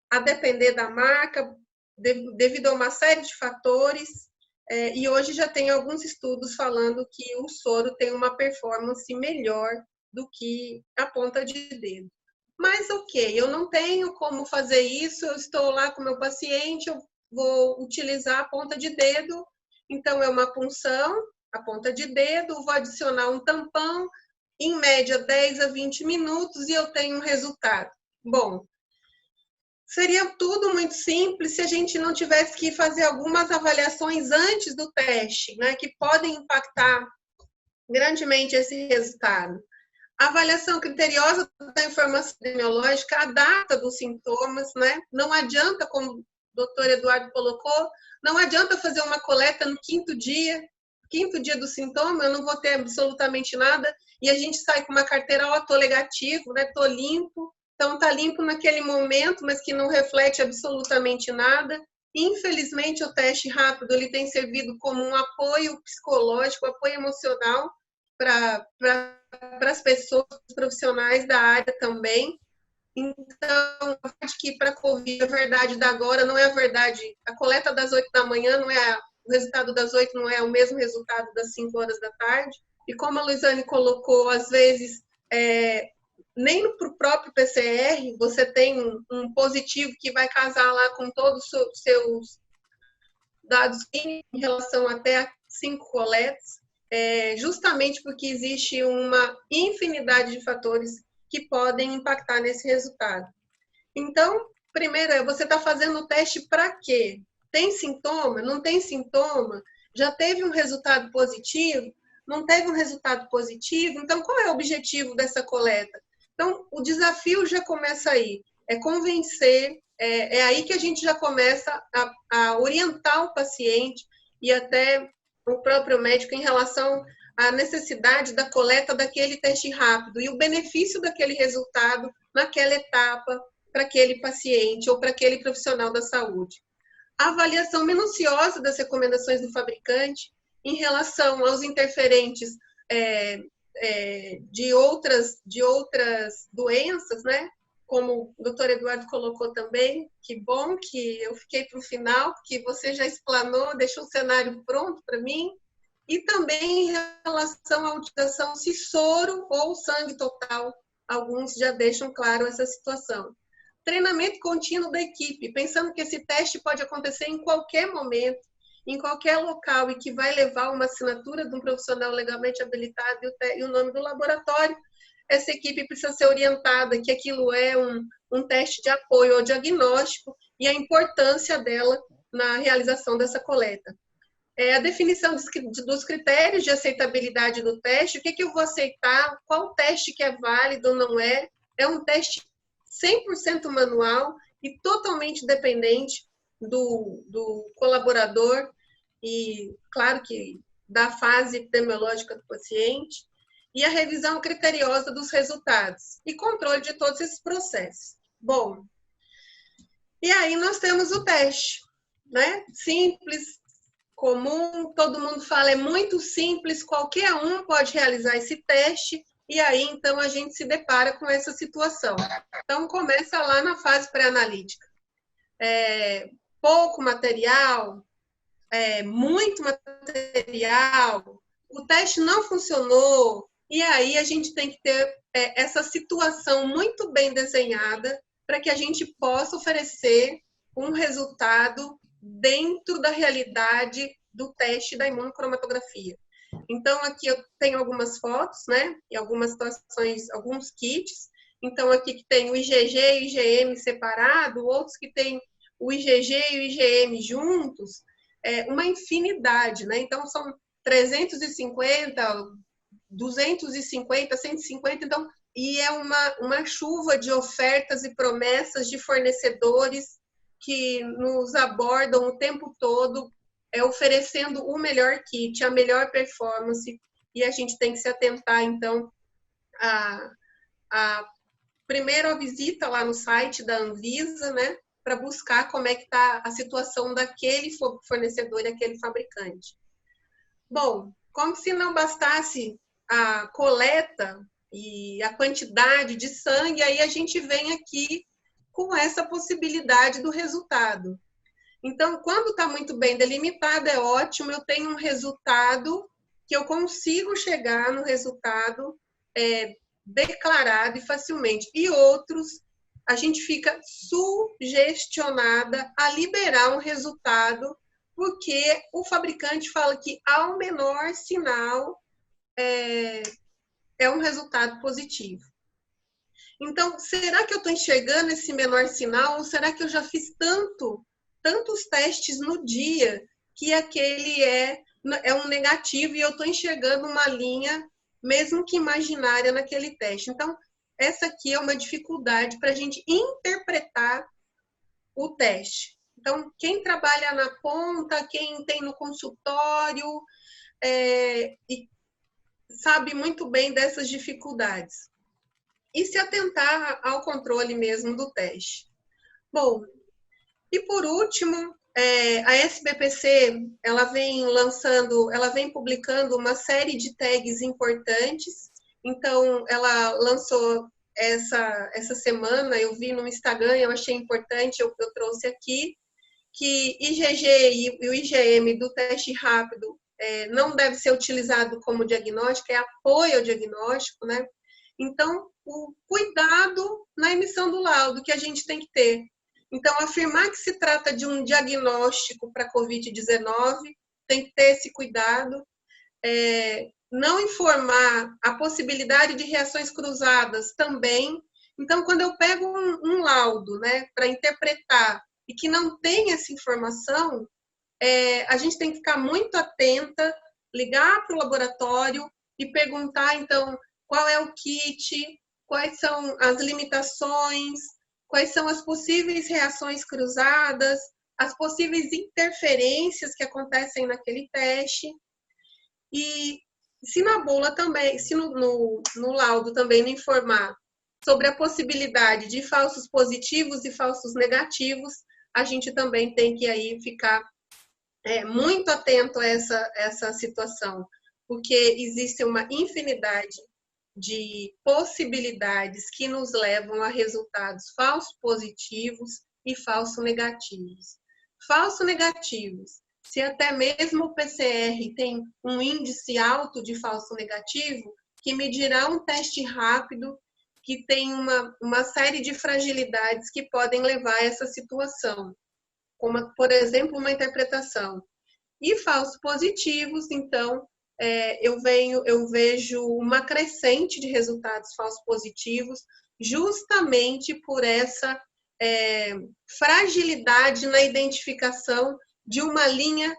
a depender da marca, devido a uma série de fatores. E hoje já tem alguns estudos falando que o soro tem uma performance melhor do que a ponta de dedo. Mas, ok, eu não tenho como fazer isso, eu estou lá com o meu paciente, eu vou utilizar a ponta de dedo, então é uma punção, a ponta de dedo, vou adicionar um tampão, em média 10 a 20 minutos, e eu tenho um resultado. Bom, seria tudo muito simples se a gente não tivesse que fazer algumas avaliações antes do teste, né, que podem impactar grandemente esse resultado. A avaliação criteriosa da informação epidemiológica, a data dos sintomas, né? Não adianta, como o doutor Eduardo colocou, não adianta fazer uma coleta no quinto dia do sintoma, eu não vou ter absolutamente nada, e a gente sai com uma carteira, ó, tô negativo, né? Tô limpo. Então, tá limpo naquele momento, mas que não reflete absolutamente nada. Infelizmente, o teste rápido ele tem servido como um apoio psicológico, apoio emocional para as pessoas profissionais da área também. Então, acho que para a Covid, a verdade da agora não é a verdade. A coleta das 8 da manhã, o resultado das 8 não é o mesmo resultado das 5 horas da tarde. E como a Luiziane colocou, às vezes, nem para o próprio PCR, você tem um positivo que vai casar lá com todos os seus dados em relação até a 5 coletas. Justamente porque existe uma infinidade de fatores que podem impactar nesse resultado. Então, primeiro, você está fazendo o teste para quê? Tem sintoma? Não tem sintoma? Já teve um resultado positivo? Não teve um resultado positivo? Então, qual é o objetivo dessa coleta? Então, o desafio já começa aí. É convencer, é aí que a gente já começa a orientar o paciente e até o próprio médico em relação à necessidade da coleta daquele teste rápido e o benefício daquele resultado naquela etapa para aquele paciente ou para aquele profissional da saúde. A avaliação minuciosa das recomendações do fabricante em relação aos interferentes de outras doenças, né? Como o doutor Eduardo colocou também, que bom que eu fiquei para o final, porque você já explanou, deixou o cenário pronto para mim, e também em relação à utilização se soro ou sangue total, alguns já deixam claro essa situação. treinamento contínuo da equipe, pensando que esse teste pode acontecer em qualquer momento, em qualquer local, e que vai levar uma assinatura de um profissional legalmente habilitado e o nome do laboratório. Essa equipe precisa ser orientada que aquilo é um teste de apoio ao diagnóstico e a importância dela na realização dessa coleta. A definição dos critérios de aceitabilidade do teste, o que eu vou aceitar, qual teste que é válido ou não é. É um teste 100% manual e totalmente dependente do colaborador e, claro, que da fase epidemiológica do paciente, e a revisão criteriosa dos resultados e controle de todos esses processos. Bom, e aí nós temos o teste, né? Simples, comum, todo mundo fala, é muito simples, qualquer um pode realizar esse teste, e aí então a gente se depara com essa situação. Então começa lá na fase pré-analítica. Pouco material, muito material, o teste não funcionou, e aí a gente tem que ter essa situação muito bem desenhada para que a gente possa oferecer um resultado dentro da realidade do teste da imunocromatografia. Então, aqui eu tenho algumas fotos, né? E algumas situações, alguns kits. Então, aqui que tem o IgG e o IgM separado, outros que tem o IgG e o IgM juntos, uma infinidade, né? Então, são 350, 250, 150, então, e é uma chuva de ofertas e promessas de fornecedores que nos abordam o tempo todo, oferecendo o melhor kit, a melhor performance, e a gente tem que se atentar, então, primeiro a visita lá no site da Anvisa, né, para buscar como é que está a situação daquele fornecedor e aquele fabricante. Bom, como se não bastasse a coleta e a quantidade de sangue, aí a gente vem aqui com essa possibilidade do resultado. Então, quando está muito bem delimitado, é ótimo, eu tenho um resultado que eu consigo chegar no resultado declarado e facilmente. E outros, a gente fica sugestionada a liberar um resultado, porque o fabricante fala que ao menor sinal é um resultado positivo. Então, será que eu estou enxergando esse menor sinal, ou será que eu já fiz tantos testes no dia que aquele é um negativo e eu estou enxergando uma linha, mesmo que imaginária, naquele teste? Então, essa aqui é uma dificuldade para a gente interpretar o teste. Então, quem trabalha na ponta, quem tem no consultório, e sabe muito bem dessas dificuldades. E se atentar ao controle mesmo do teste. Bom, e por último, a SBPC, ela vem publicando uma série de tags importantes. Então, ela lançou essa semana, eu vi no Instagram, eu achei importante, eu trouxe aqui, que IgG e o IgM do teste rápido não deve ser utilizado como diagnóstico, é apoio ao diagnóstico, né? Então, o cuidado na emissão do laudo que a gente tem que ter. Então, afirmar que se trata de um diagnóstico para COVID-19, tem que ter esse cuidado. Não informar a possibilidade de reações cruzadas também. Então, quando eu pego um laudo, né, para interpretar e que não tem essa informação, a gente tem que ficar muito atenta, ligar para o laboratório e perguntar, então, qual é o kit, quais são as limitações, quais são as possíveis reações cruzadas, as possíveis interferências que acontecem naquele teste. E se na bula também, se no laudo também não informar sobre a possibilidade de falsos positivos e falsos negativos, a gente também tem que aí ficar muito atento a essa situação, porque existe uma infinidade de possibilidades que nos levam a resultados falsos positivos e falsos negativos. Falsos negativos, se até mesmo o PCR tem um índice alto de falso negativo, que medirá um teste rápido que tem uma série de fragilidades que podem levar a essa situação, como, por exemplo, uma interpretação. E falsos positivos, então, eu vejo uma crescente de resultados falsos positivos, justamente por essa fragilidade na identificação de uma linha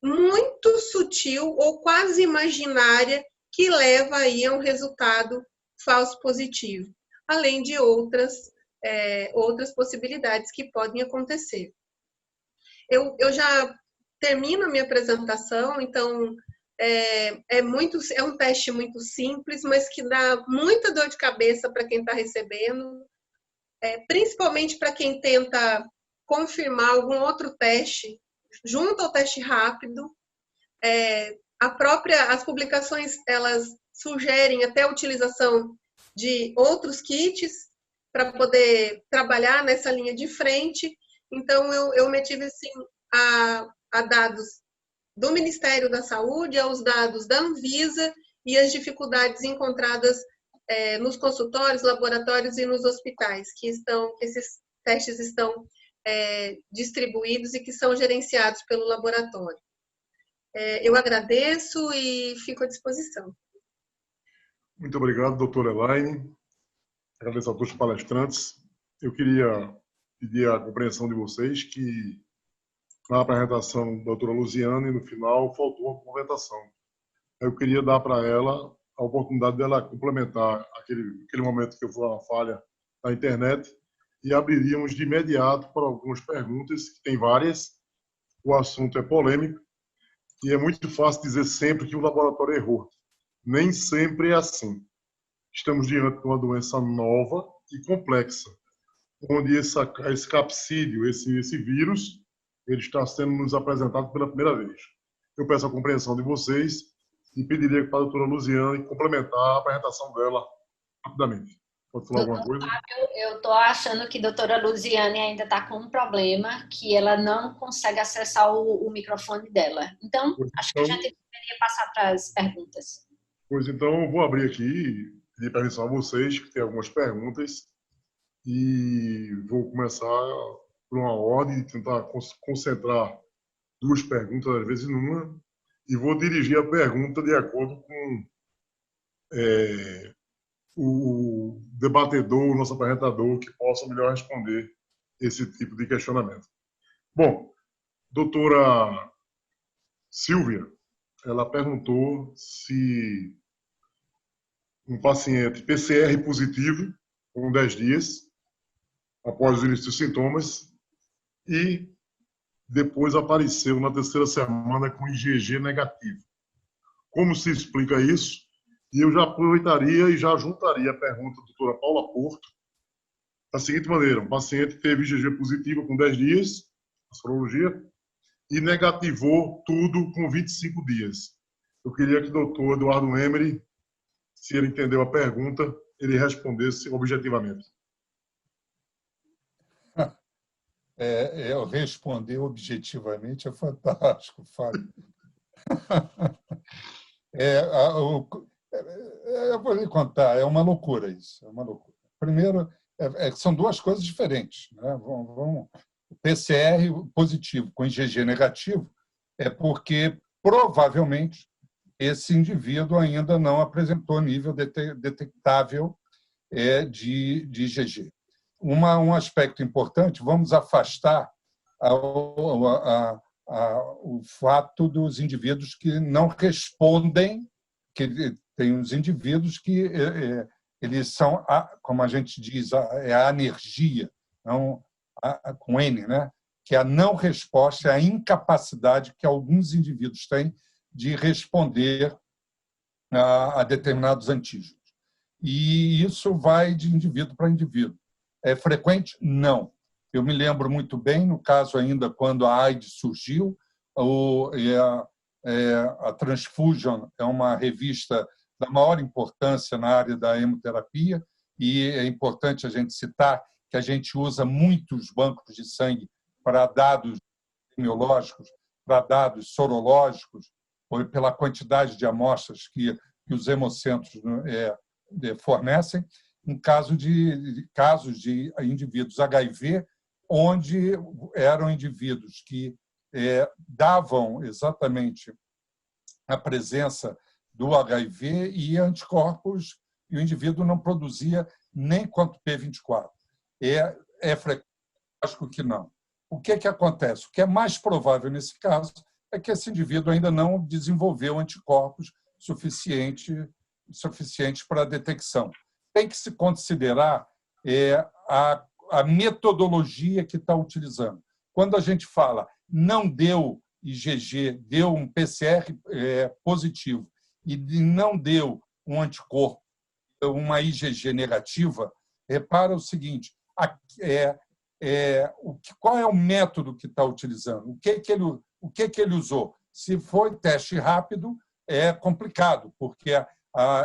muito sutil ou quase imaginária que leva aí a um resultado falso positivo, além de outras possibilidades que podem acontecer. Eu já termino a minha apresentação, então é um teste muito simples, mas que dá muita dor de cabeça para quem está recebendo, principalmente para quem tenta confirmar algum outro teste junto ao teste rápido. As publicações, elas sugerem até a utilização de outros kits para poder trabalhar nessa linha de frente. Então, eu me ative assim, a dados do Ministério da Saúde, aos dados da Anvisa e as dificuldades encontradas nos consultórios, laboratórios e nos hospitais, que esses testes estão distribuídos e que são gerenciados pelo laboratório. Eu agradeço e fico à disposição. Muito obrigado, doutora Elaine. Agradeço a todos os palestrantes. Eu queria pedir a compreensão de vocês que na apresentação da doutora Luziane, no final, faltou uma complementação. Eu queria dar para ela a oportunidade dela complementar aquele momento que foi uma falha na internet e abriríamos de imediato para algumas perguntas, que tem várias. O assunto é polêmico e é muito fácil dizer sempre que o laboratório errou. Nem sempre é assim. Estamos diante de uma doença nova e complexa, onde esse capsídeo, esse vírus, ele está sendo nos apresentado pela primeira vez. Eu peço a compreensão de vocês e pediria para a doutora Luziane complementar a apresentação dela rapidamente. Pode falar alguma coisa? Eu estou achando que a doutora Luziane ainda está com um problema, que ela não consegue acessar o microfone dela. Então, acho que a gente deveria passar para as perguntas. Pois então, eu vou abrir aqui e pedir permissão a vocês, que tem algumas perguntas, e vou começar por uma ordem, tentar concentrar duas perguntas, às vezes numa, e vou dirigir a pergunta de acordo com o debatedor, o nosso apresentador, que possa melhor responder esse tipo de questionamento. Bom, doutora Silvia, ela perguntou se um paciente PCR positivo, com 10 dias, após o início dos sintomas, e depois apareceu na terceira semana com IgG negativo. Como se explica isso? E eu já aproveitaria e já juntaria a pergunta da doutora Paula Porto da seguinte maneira: um paciente teve IgG positivo com 10 dias, a sorologia, e negativou tudo com 25 dias. Eu queria que o doutor Eduardo Emery, se ele entendeu a pergunta, ele respondesse objetivamente. Eu responder objetivamente é fantástico, Fábio. Eu vou lhe contar, é uma loucura isso. É uma loucura. Primeiro, são duas coisas diferentes, né? O PCR positivo com IgG negativo é porque, provavelmente, esse indivíduo ainda não apresentou nível detectável de IgG. Um aspecto importante, vamos afastar o fato dos indivíduos que não respondem, que tem uns indivíduos que eles são, como a gente diz, a anergia, não, com N, né? Que é a não resposta, a incapacidade que alguns indivíduos têm de responder a determinados antígenos. E isso vai de indivíduo para indivíduo. É frequente? Não. Eu me lembro muito bem, no caso ainda quando a AIDS surgiu, a Transfusion é uma revista da maior importância na área da hemoterapia, e é importante a gente citar que a gente usa muitos bancos de sangue para dados epidemiológicos, para dados sorológicos, pela quantidade de amostras que os hemocentros fornecem em casos de indivíduos HIV, onde eram indivíduos que davam exatamente a presença do HIV e anticorpos, e o indivíduo não produzia nem quanto P24. É frequente, acho que não. O que acontece? O que é mais provável nesse caso é que esse indivíduo ainda não desenvolveu anticorpos suficientes para a detecção. Tem que se considerar a metodologia que está utilizando. Quando a gente fala não deu IgG, deu um PCR positivo e não deu um anticorpo, uma IgG negativa, repara o seguinte, qual é o método que está utilizando? O que ele usou? Se foi teste rápido, é complicado, porque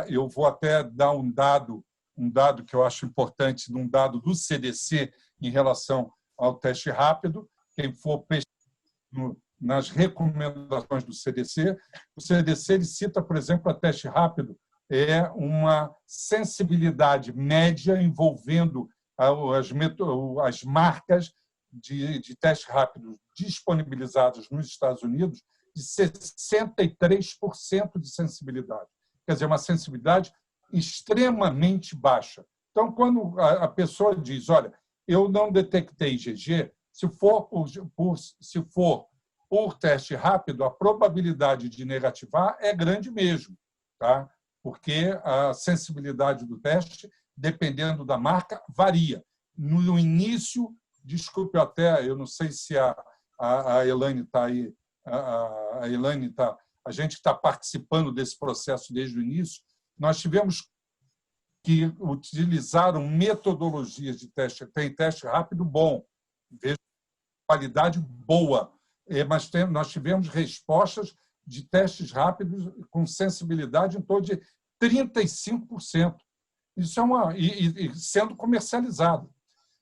eu vou até dar um dado que eu acho importante, um dado do CDC em relação ao teste rápido. Quem for pesquisar nas recomendações do CDC, o CDC ele cita, por exemplo, a teste rápido uma sensibilidade média envolvendo as marcas de teste rápido disponibilizados nos Estados Unidos de 63% de sensibilidade. Quer dizer, uma sensibilidade extremamente baixa. Então, quando a pessoa diz, olha, eu não detectei IgG, se for por teste rápido, a probabilidade de negativar é grande mesmo, tá? Porque a sensibilidade do teste, dependendo da marca, varia. No início, desculpe até, eu não sei se a Elaine está aí, a gente está participando desse processo desde o início, nós tivemos que utilizar metodologias de teste. Tem teste rápido bom, veja, qualidade boa, mas nós tivemos respostas de testes rápidos com sensibilidade em torno de 35%. Isso e sendo comercializado.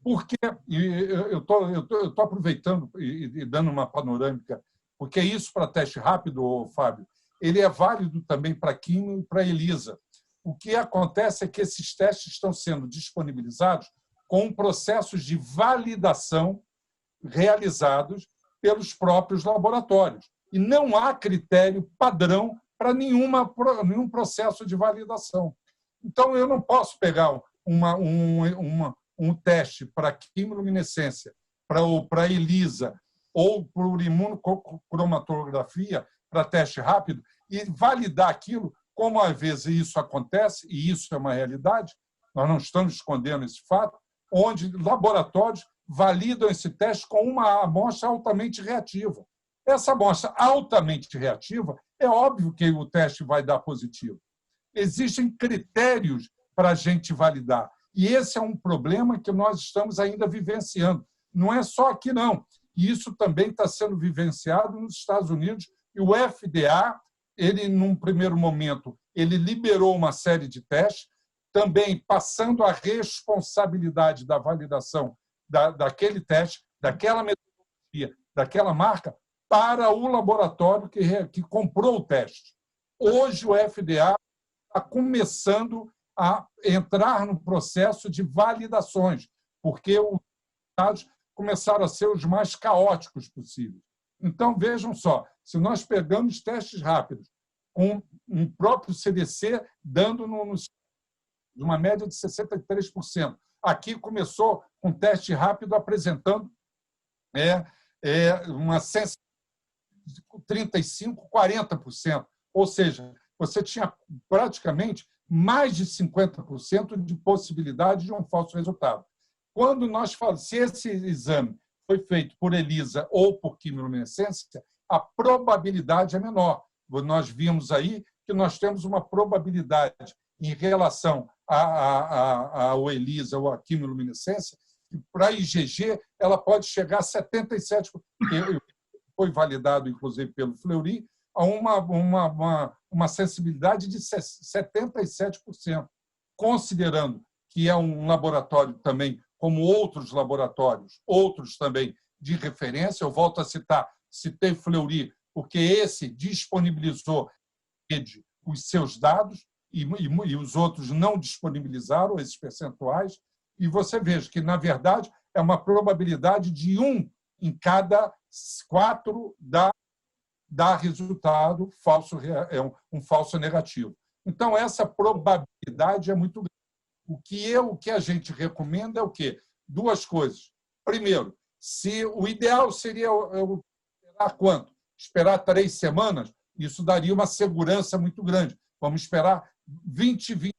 Porque eu estou aproveitando e dando uma panorâmica, porque isso para teste rápido, Fábio, ele é válido também para químio e para ELISA. O que acontece é que esses testes estão sendo disponibilizados com processos de validação realizados pelos próprios laboratórios. E não há critério padrão para nenhum processo de validação. Então, eu não posso pegar um teste para quimiluminescência, para ELISA ou por imunocromatografia, para teste rápido, e validar aquilo, como às vezes isso acontece, e isso é uma realidade, nós não estamos escondendo esse fato, onde laboratórios validam esse teste com uma amostra altamente reativa. Essa amostra altamente reativa, é óbvio que o teste vai dar positivo. Existem critérios para a gente validar. E esse é um problema que nós estamos ainda vivenciando. Não é só aqui, não. E isso também está sendo vivenciado nos Estados Unidos. E o FDA, ele, num primeiro momento, ele liberou uma série de testes, também passando a responsabilidade da validação daquele teste, daquela metodologia, daquela marca, para o laboratório que comprou o teste. Hoje, o FDA está começando a entrar no processo de validações, porque os resultados começaram a ser os mais caóticos possíveis. Então, vejam só, se nós pegamos testes rápidos, com um próprio CDC dando uma média de 63%. Aqui começou com teste rápido apresentando uma sensibilidade de 35%, 40%. Ou seja, você tinha praticamente mais de 50% de possibilidade de um falso resultado. Quando nós falamos, se esse exame foi feito por ELISA ou por quimiluminescência, a probabilidade é menor. Nós vimos aí que nós temos uma probabilidade em relação ao ELISA ou à quimiluminescência, que para a IgG ela pode chegar a 77%, foi validado, inclusive, pelo Fleury, a uma sensibilidade de 77%, considerando que é um laboratório também, como outros laboratórios, outros também de referência. Eu volto a citei Fleury, porque esse disponibilizou os seus dados, e os outros não disponibilizaram esses percentuais, e você veja que, na verdade, é uma probabilidade de 1 em cada 4 dá resultado falso, um falso negativo. Então, essa probabilidade é muito grande. O que a gente recomenda é o quê? 2 coisas. Primeiro, se o ideal seria esperar quanto? Esperar 3 semanas, isso daria uma segurança muito grande. Vamos esperar 20 dias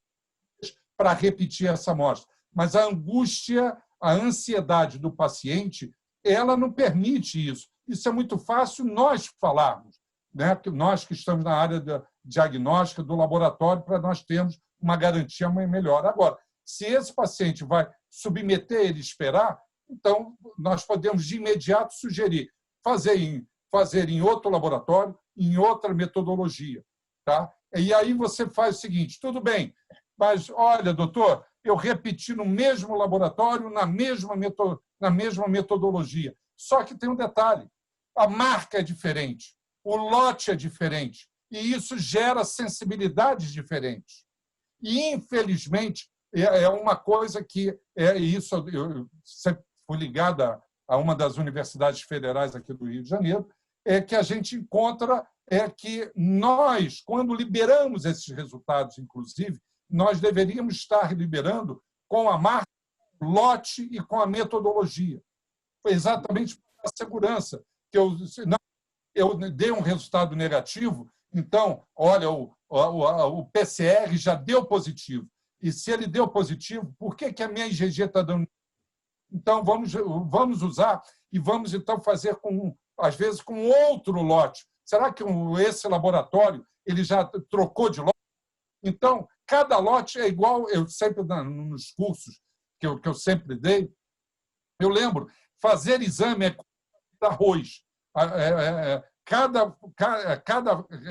para repetir essa amostra. Mas a angústia, a ansiedade do paciente, ela não permite isso. Isso é muito fácil nós falarmos, né? Nós que estamos na área da diagnóstica, do laboratório, para nós termos uma garantia melhor. Agora, se esse paciente vai submeter ele a esperar, então nós podemos de imediato sugerir fazer em outro laboratório, em outra metodologia. Tá? E aí você faz o seguinte, tudo bem, mas olha, doutor, eu repeti no mesmo laboratório, na mesma metodologia. Só que tem um detalhe, a marca é diferente, o lote é diferente, e isso gera sensibilidades diferentes. E, infelizmente, é uma coisa que isso. Eu sempre fui ligada a uma das universidades federais aqui do Rio de Janeiro, que a gente encontra que nós, quando liberamos esses resultados, inclusive, nós deveríamos estar liberando com a marca, lote e com a metodologia. Foi exatamente a segurança que eu dei um resultado negativo, então, olha, o PCR já deu positivo. E se ele deu positivo, por que a minha IgG está dando? Então, vamos usar e vamos, então, fazer, às vezes, com outro lote. Será que esse laboratório ele já trocou de lote? Então, cada lote é igual, eu sempre, nos cursos que eu sempre dei, eu lembro, fazer exame é arroz. Cada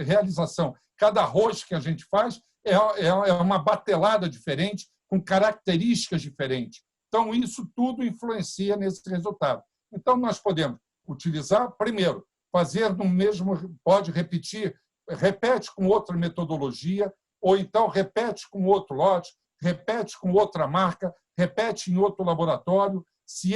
realização, cada arroz que a gente faz é uma batelada diferente, com características diferentes. Então, isso tudo influencia nesse resultado. Então, nós podemos utilizar, primeiro, fazer no mesmo, pode repetir, repete com outra metodologia, ou então repete com outro lote, repete com outra marca, repete em outro laboratório. Se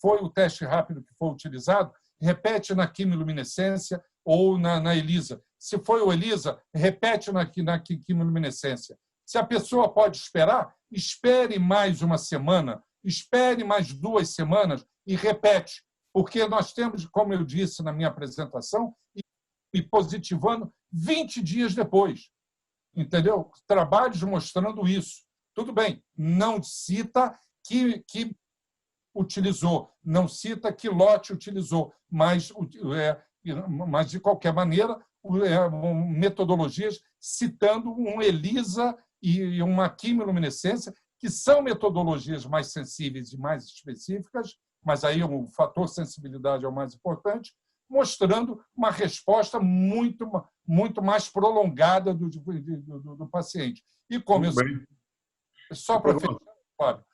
foi o teste rápido que foi utilizado, repete na quimiluminescência ou na ELISA. Se foi o ELISA, repete na quimiluminescência. Se a pessoa pode esperar, espere mais uma semana, espere mais 2 semanas e repete. Porque nós temos, como eu disse na minha apresentação, e positivando 20 dias depois. Entendeu? Trabalhos mostrando isso. Tudo bem, não cita que utilizou, não cita que lote utilizou, mas de qualquer maneira, metodologias citando um ELISA e uma quimiluminescência, que são metodologias mais sensíveis e mais específicas, mas aí o fator sensibilidade é o mais importante, mostrando uma resposta muito mais prolongada do paciente. E como só para fechar, Fábio,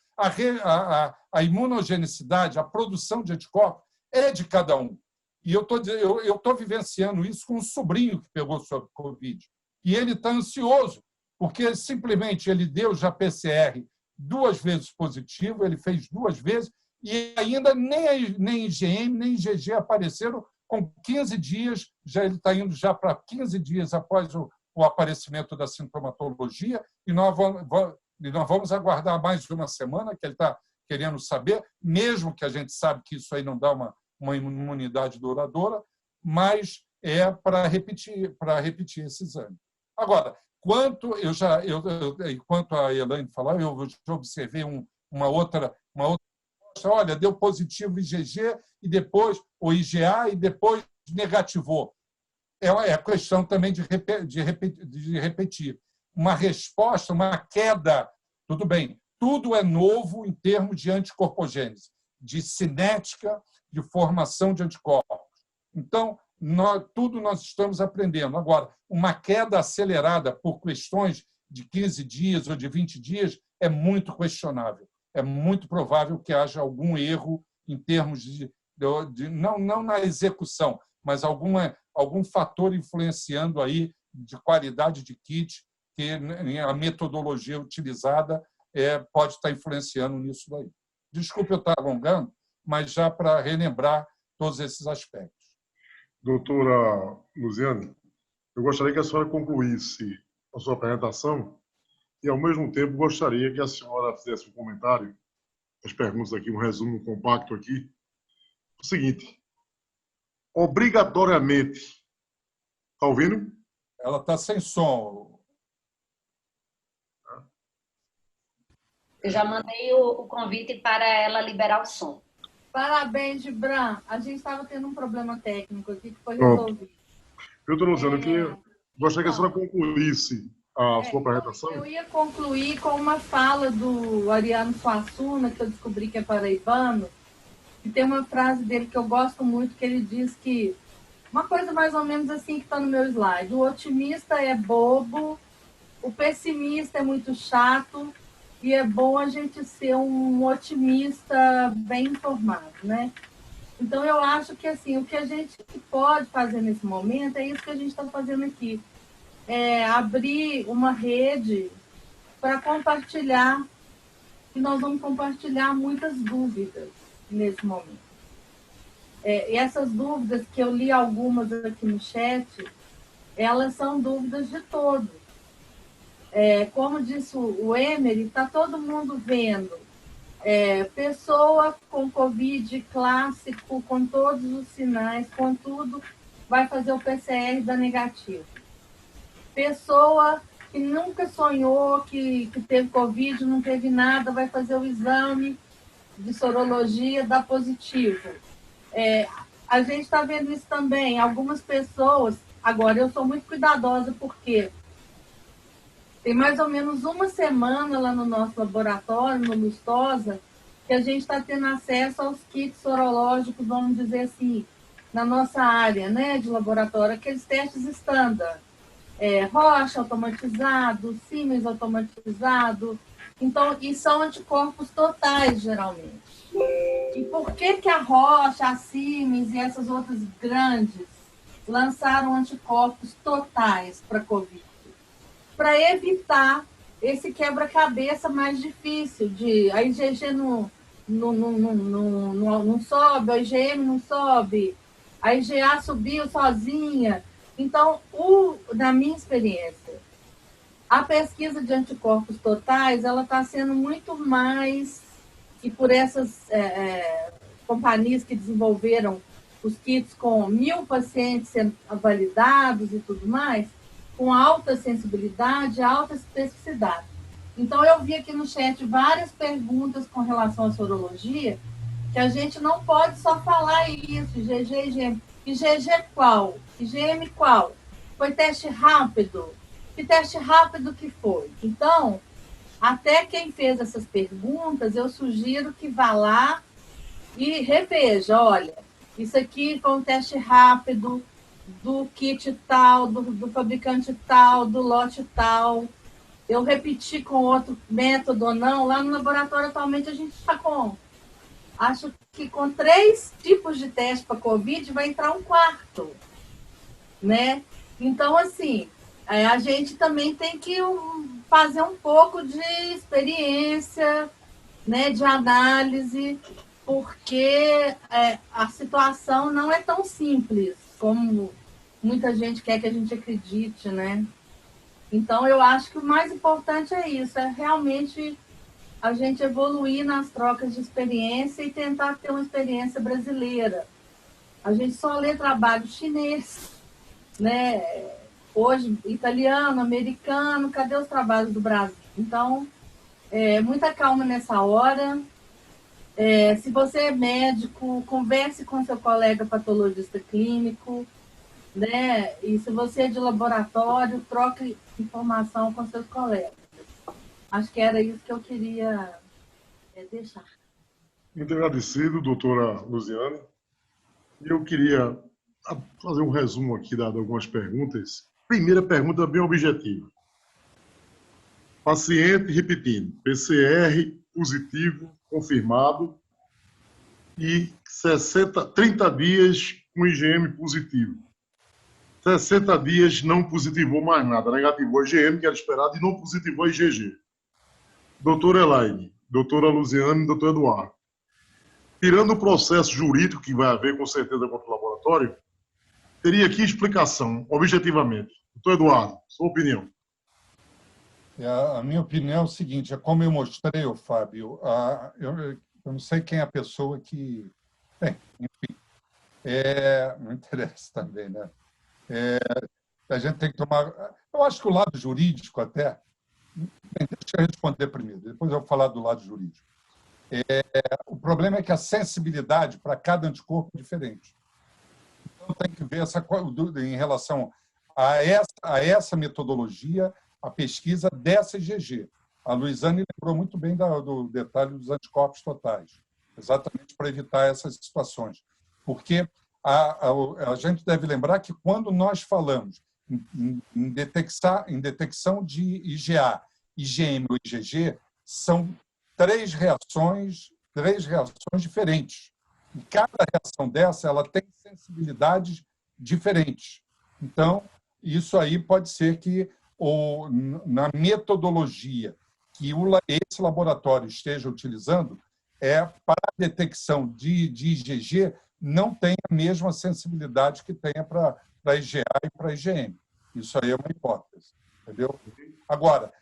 a imunogenicidade, a produção de anticorpos é de cada um. E eu estou vivenciando isso com um sobrinho que pegou sobre Covid. E ele está ansioso, porque simplesmente ele deu já PCR 2 vezes positivo, ele fez 2 vezes, e ainda nem IgM, nem IgG apareceram com 15 dias, ele está indo já para 15 dias após o aparecimento da sintomatologia, e nós vamos aguardar mais uma semana, que ele está querendo saber, mesmo que a gente sabe que isso aí não dá uma imunidade duradoura, mas é para repetir esse exame. Agora, enquanto a Elaine falava, eu já observei uma outra, olha, deu positivo IgG e depois o IgA e depois negativou. É questão também de repetir. Uma resposta, uma queda, tudo bem, tudo é novo em termos de anticorpogênese, de cinética, de formação de anticorpos. Então, tudo nós estamos aprendendo. Agora, uma queda acelerada por questões de 15 dias ou de 20 dias é muito questionável. É muito provável que haja algum erro em termos não na execução, mas algum fator influenciando aí de qualidade de kit que a metodologia utilizada pode estar influenciando nisso daí. Desculpe eu estar alongando, mas já para relembrar todos esses aspectos. Doutora Luziane, eu gostaria que a senhora concluísse a sua apresentação e, ao mesmo tempo, gostaria que a senhora fizesse um comentário, as perguntas aqui, um resumo compacto aqui. O seguinte, obrigatoriamente, está ouvindo? Ela está sem som. Eu já mandei o convite para ela liberar o som. Parabéns, Gibran. A gente estava tendo um problema técnico aqui que foi resolvido. Doutora Luziane, eu gostaria que a senhora concluísse a sua apresentação. Eu ia concluir com uma fala do Ariano Suassuna, que eu descobri que é paraibano, e tem uma frase dele que eu gosto muito, que ele diz que, uma coisa mais ou menos assim que está no meu slide, o otimista é bobo, o pessimista é muito chato, e é bom a gente ser um otimista bem informado, né? Então, eu acho que assim, o que a gente pode fazer nesse momento é isso que a gente está fazendo aqui. É abrir uma rede para compartilhar, e nós vamos compartilhar muitas dúvidas nesse momento. E essas dúvidas, que eu li algumas aqui no chat, elas são dúvidas de todos. Como disse o Emery, está todo mundo vendo pessoa com Covid clássico, com todos os sinais, com tudo, vai fazer o PCR da negativo. Pessoa que nunca sonhou que teve Covid, não teve nada, vai fazer o exame de sorologia, dá positivo. A gente está vendo isso também. Algumas pessoas, agora eu sou muito cuidadosa, porque tem mais ou menos uma semana lá no nosso laboratório, no Lustosa, que a gente está tendo acesso aos kits sorológicos, vamos dizer assim, na nossa área, né, de laboratório, aqueles testes standard. Roche automatizado, Siemens automatizado. Então, e são anticorpos totais, geralmente. E por que a Roche, a Siemens e essas outras grandes lançaram anticorpos totais para Covid? Para evitar esse quebra-cabeça mais difícil de a IgG não sobe, a IgM não sobe, a IgA subiu sozinha. Então, na minha experiência, a pesquisa de anticorpos totais, ela está sendo muito mais, e por essas companhias que desenvolveram os kits com 1.000 pacientes sendo validados e tudo mais, com alta sensibilidade, alta especificidade. Então, eu vi aqui no chat várias perguntas com relação à sorologia, que a gente não pode só falar isso, IgG, IgM. IgG qual? IgM qual? Foi teste rápido? Que teste rápido que foi? Então, até quem fez essas perguntas, eu sugiro que vá lá e reveja, olha, isso aqui foi um teste rápido, do kit tal, do fabricante tal, do lote tal. Eu repeti com outro método ou não. Lá no laboratório, atualmente, a gente está com... Acho que com 3 tipos de teste para Covid vai entrar um 4º, né? Então, assim, a gente também tem que fazer um pouco de experiência, né, de análise, porque a situação não é tão simples como muita gente quer que a gente acredite, né? Então, eu acho que o mais importante é isso, é realmente a gente evoluir nas trocas de experiência e tentar ter uma experiência brasileira. A gente só lê trabalho chinês, né? Hoje, italiano, americano, cadê os trabalhos do Brasil? Então, muita calma nessa hora. Se você é médico, converse com seu colega patologista clínico, né? E se você é de laboratório, troque informação com seus colegas. Acho que era isso que eu queria deixar. Muito agradecido, doutora Luziane. Eu queria fazer um resumo aqui de algumas perguntas. Primeira pergunta bem objetiva. Paciente, repetindo, PCR positivo, confirmado, e 30 dias com IgM positivo. 60 dias não positivou mais nada, negativou a IgM, que era esperado, e não positivou a IgG. Doutora Elaine, doutora Luziane, doutor Eduardo, tirando o processo jurídico que vai haver, com certeza, contra o laboratório, teria aqui explicação, objetivamente. Doutor Eduardo, sua opinião. A minha opinião é o seguinte, é como eu mostrei, Fábio, eu não sei quem é a pessoa que... Bem, enfim, não interessa também, né? A gente tem que tomar... Eu acho que o lado jurídico até... Bem, deixa eu responder primeiro, depois eu vou falar do lado jurídico. O problema é que a sensibilidade para cada anticorpo é diferente. Então, tem que ver em relação a essa metodologia, a pesquisa dessa IgG. A Luiziane lembrou muito bem do detalhe dos anticorpos totais, exatamente para evitar essas situações. Porque a gente deve lembrar que quando nós falamos em detecção de IgA, IgM ou IgG, são três reações diferentes. E cada reação dessa ela tem sensibilidades diferentes. Então, isso aí pode ser que na metodologia que esse laboratório esteja utilizando, para a detecção de IgG, não tem a mesma sensibilidade que tenha para IgA e para IgM. Isso aí é uma hipótese. Entendeu? Agora,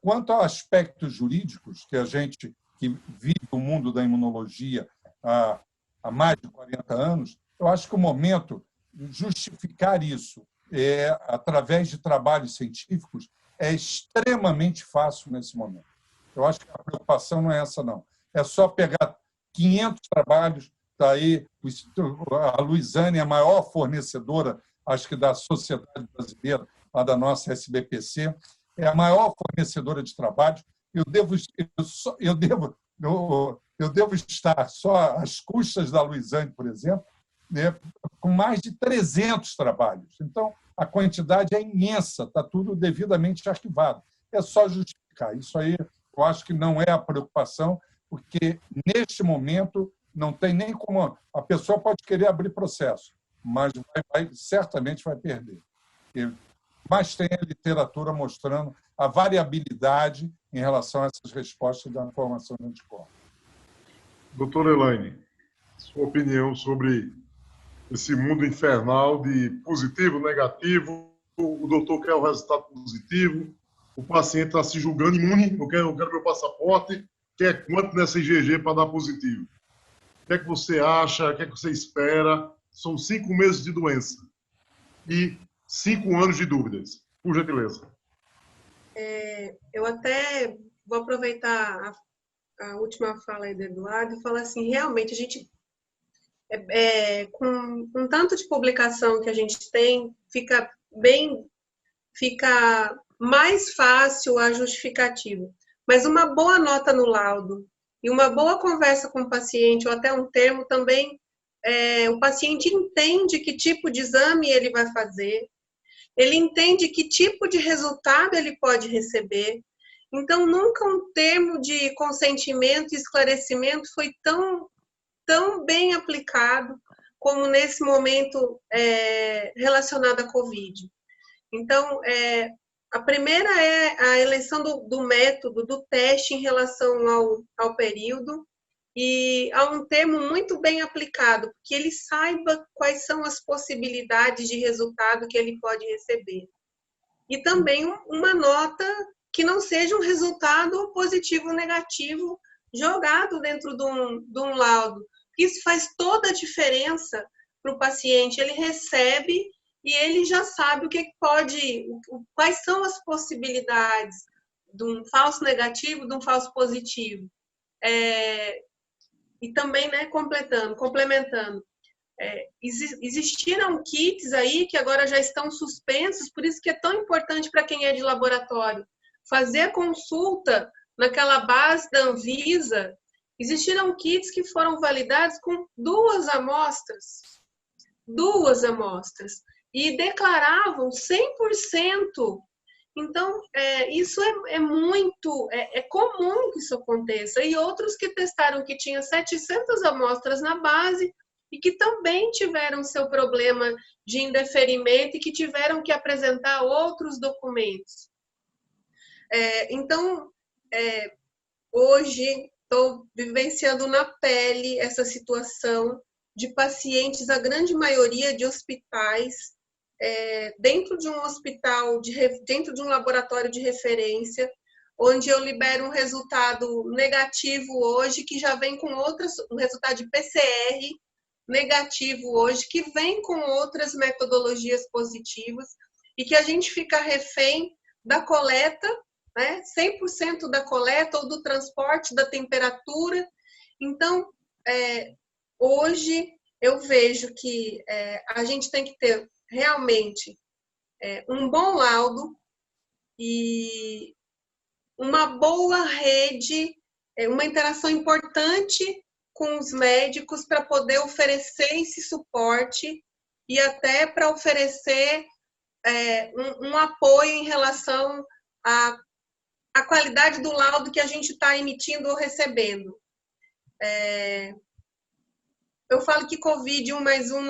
quanto a aspectos jurídicos, que a gente que vive o mundo da imunologia há mais de 40 anos, eu acho que o momento de justificar isso através de trabalhos científicos é extremamente fácil nesse momento. Eu acho que a preocupação não é essa, não. É só pegar 500 trabalhos, está aí a Luiziane, a maior fornecedora, acho que da Sociedade Brasileira, lá da nossa SBPC, é a maior fornecedora de trabalhos. Eu devo estar só às custas da Luiziane, por exemplo, né, com mais de 300 trabalhos. Então, a quantidade é imensa, está tudo devidamente arquivado. É só justificar. Isso aí eu acho que não é a preocupação, porque, neste momento, não tem nem como... A pessoa pode querer abrir processo, mas certamente vai perder. Mas tem a literatura mostrando a variabilidade em relação a essas respostas da formação de anticorpos. Doutora Elaine, sua opinião sobre esse mundo infernal de positivo, negativo, o doutor quer o resultado positivo, o paciente está se julgando imune, eu quero meu passaporte, quer quanto nessa IgG para dar positivo? O que é que você acha, o que é que você espera? São 5 meses de doença e 5 anos de dúvidas. Por gentileza. Eu até vou aproveitar a última fala aí do Eduardo e falar assim, realmente a gente, com um tanto de publicação que a gente tem, fica mais fácil a justificativa. Mas uma boa nota no laudo e uma boa conversa com o paciente, ou até um termo também, o paciente entende que tipo de exame ele vai fazer, ele entende que tipo de resultado ele pode receber. Então, nunca um termo de consentimento e esclarecimento foi tão bem aplicado como nesse momento relacionado à Covid. Então, a primeira é a eleição do método, do teste em relação ao período, e há um termo muito bem aplicado, que ele saiba quais são as possibilidades de resultado que ele pode receber. E também uma nota que não seja um resultado positivo ou negativo jogado dentro de um laudo. Isso faz toda a diferença para o paciente. Ele recebe e ele já sabe quais são as possibilidades de um falso negativo, de um falso positivo. E também, né, complementando, existiram kits aí que agora já estão suspensos, por isso que é tão importante para quem é de laboratório fazer a consulta naquela base da Anvisa. Existiram kits que foram validados com 2 amostras, e declaravam 100%. Então, isso é comum que isso aconteça. E outros que testaram que tinha 700 amostras na base e que também tiveram seu problema de indeferimento e que tiveram que apresentar outros documentos. Então, hoje estou vivenciando na pele essa situação de pacientes, a grande maioria de hospitais, dentro de um hospital, dentro de um laboratório de referência, onde eu libero um resultado negativo hoje, que já vem com um resultado de PCR negativo hoje, que vem com outras metodologias positivas, e que a gente fica refém da coleta, né? 100% da coleta ou do transporte, da temperatura. Então, hoje eu vejo que a gente tem que ter realmente um bom laudo e uma boa rede, uma interação importante com os médicos para poder oferecer esse suporte e até para oferecer um apoio em relação à qualidade do laudo que a gente está emitindo ou recebendo. Eu falo que Covid 1 mais 1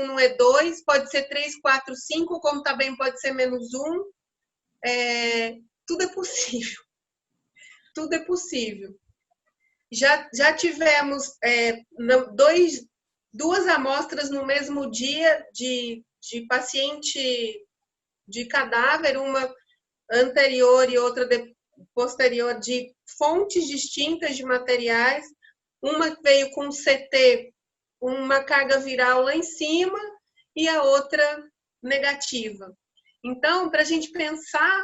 não é 2, pode ser 3, 4, 5, como também pode ser menos 1. Tudo é possível. Tudo é possível. Já tivemos duas amostras no mesmo dia de paciente de cadáver, uma anterior e outra posterior, de fontes distintas de materiais. Uma veio com CT, uma carga viral lá em cima, e a outra negativa. Então, para a gente pensar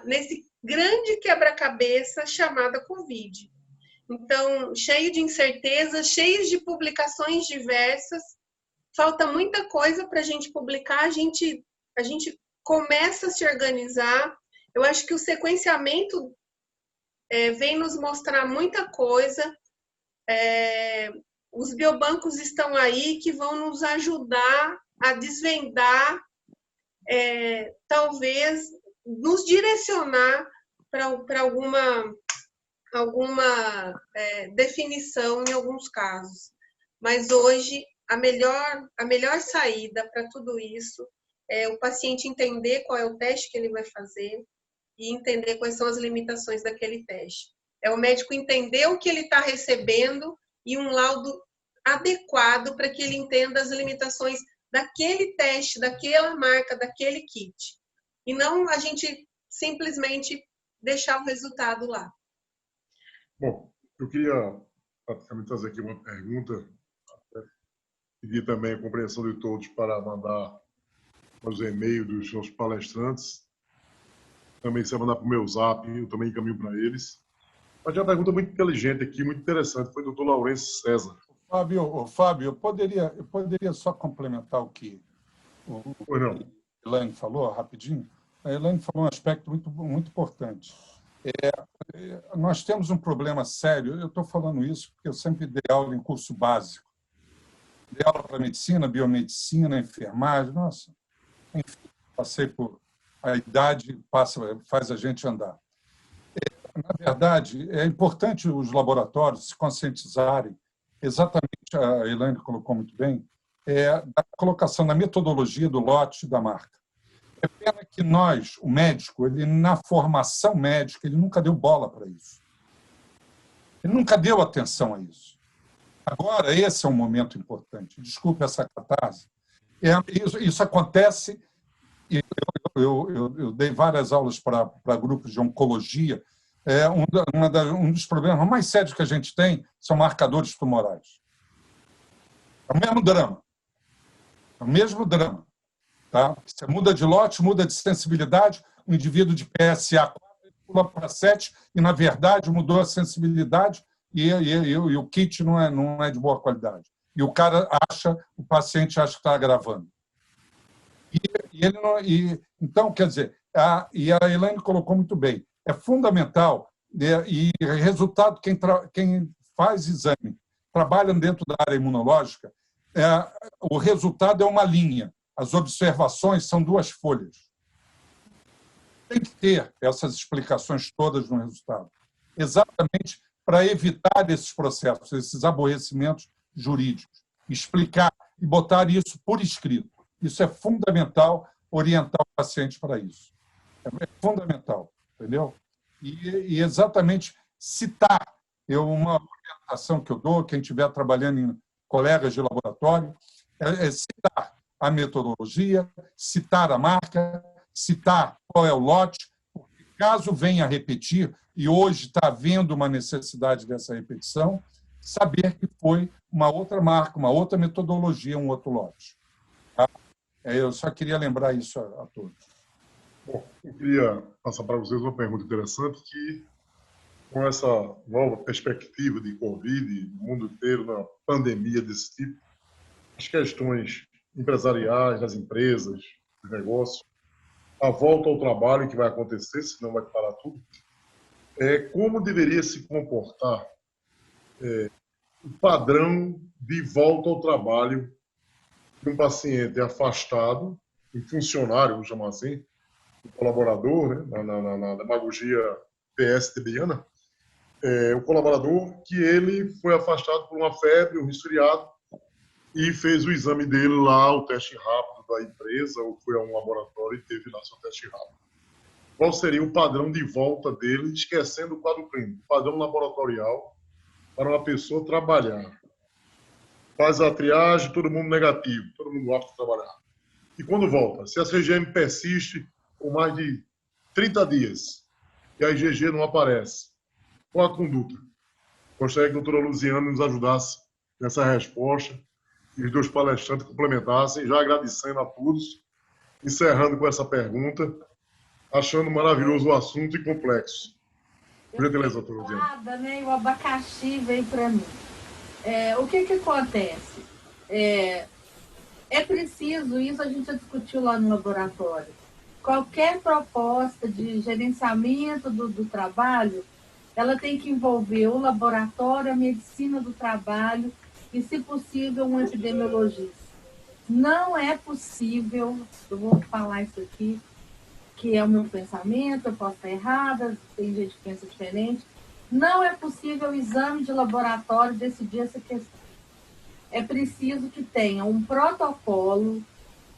nesse grande quebra-cabeça chamada Covid. Então, cheio de incertezas, cheio de publicações diversas, falta muita coisa para a gente publicar, a gente começa a se organizar. Eu acho que o sequenciamento vem nos mostrar muita coisa. Os biobancos estão aí que vão nos ajudar a desvendar, talvez nos direcionar para alguma definição em alguns casos. Mas hoje a melhor saída para tudo isso é o paciente entender qual é o teste que ele vai fazer e entender quais são as limitações daquele teste. É o médico entender o que ele está recebendo e um laudo adequado para que ele entenda as limitações daquele teste, daquela marca, daquele kit. E não a gente simplesmente deixar o resultado lá. Bom, eu queria praticamente fazer aqui uma pergunta. Pedir também a compreensão de todos para mandar os e-mails dos seus palestrantes. Também se mandar para o meu zap, eu também encaminho para eles. Mas uma pergunta muito inteligente aqui, muito interessante, foi do Dr. Laurence César. Fábio, eu poderia só complementar o que a Elaine falou, rapidinho? A Elaine falou um aspecto muito importante. Nós temos um problema sério, eu estou falando isso porque eu sempre dei aula em curso básico. Dei aula para medicina, biomedicina, enfermagem, nossa, enfim, passei por... A idade faz a gente andar. Na verdade, é importante os laboratórios se conscientizarem, exatamente, a Elaine colocou muito bem, da colocação da metodologia do lote da marca. É pena que nós, o médico, ele na formação médica, ele nunca deu bola para isso. Ele nunca deu atenção a isso. Agora, esse é um momento importante. Desculpe essa catarse. Isso acontece... Eu dei várias aulas para grupos de oncologia. Um dos problemas mais sérios que a gente tem são marcadores tumorais. É o mesmo drama. É o mesmo drama. Tá? Você muda de lote, muda de sensibilidade, o indivíduo de PSA 4 pula para 7 e, na verdade, mudou a sensibilidade e o kit não é de boa qualidade. E o paciente acha que está agravando. Então, quer dizer, a Elaine colocou muito bem, é fundamental, e resultado, quem faz exame, trabalha dentro da área imunológica, o resultado é uma linha, as observações são 2 folhas. Tem que ter essas explicações todas no resultado. Exatamente para evitar esses processos, esses aborrecimentos jurídicos. Explicar e botar isso por escrito. Isso é fundamental, orientar o paciente para isso. É fundamental, entendeu? E exatamente citar. Uma orientação que eu dou, quem estiver trabalhando em colegas de laboratório, é citar a metodologia, citar a marca, citar qual é o lote, porque caso venha a repetir, e hoje está havendo uma necessidade dessa repetição, saber que foi uma outra marca, uma outra metodologia, um outro lote. Tá? Eu só queria lembrar isso a todos. Bom, eu queria passar para vocês uma pergunta interessante que, com essa nova perspectiva de Covid, no mundo inteiro, na pandemia desse tipo, as questões empresariais, das empresas, dos negócios, a volta ao trabalho que vai acontecer, senão vai parar tudo, como deveria se comportar o padrão de volta ao trabalho de um paciente afastado, um funcionário, vamos chamar assim, um colaborador, né, na demagogia PSDBiana, o colaborador que ele foi afastado por uma febre, um resfriado, e fez o exame dele lá, o teste rápido da empresa, ou foi a um laboratório e teve lá seu teste rápido. Qual seria o padrão de volta dele, esquecendo o quadro clínico, o padrão laboratorial para uma pessoa trabalhar? Faz a triagem, todo mundo negativo, todo mundo apto a trabalhar. E quando volta, se a CGM persiste por mais de 30 dias e a IgG não aparece, qual a conduta? Gostaria que a doutora Luziane nos ajudasse nessa resposta e os dois palestrantes complementassem, já agradecendo a todos, encerrando com essa pergunta, achando maravilhoso o assunto e complexo. Por gentileza, doutora Luziane. Né? O abacaxi veio para mim. O que acontece? É preciso, isso a gente já discutiu lá no laboratório, qualquer proposta de gerenciamento do trabalho, ela tem que envolver o laboratório, a medicina do trabalho e, se possível, um epidemiologista. Não é possível, eu vou falar isso aqui, que é o meu pensamento, eu posso estar errada, tem gente que pensa diferente, não é possível o exame de laboratório decidir essa questão. É preciso que tenha um protocolo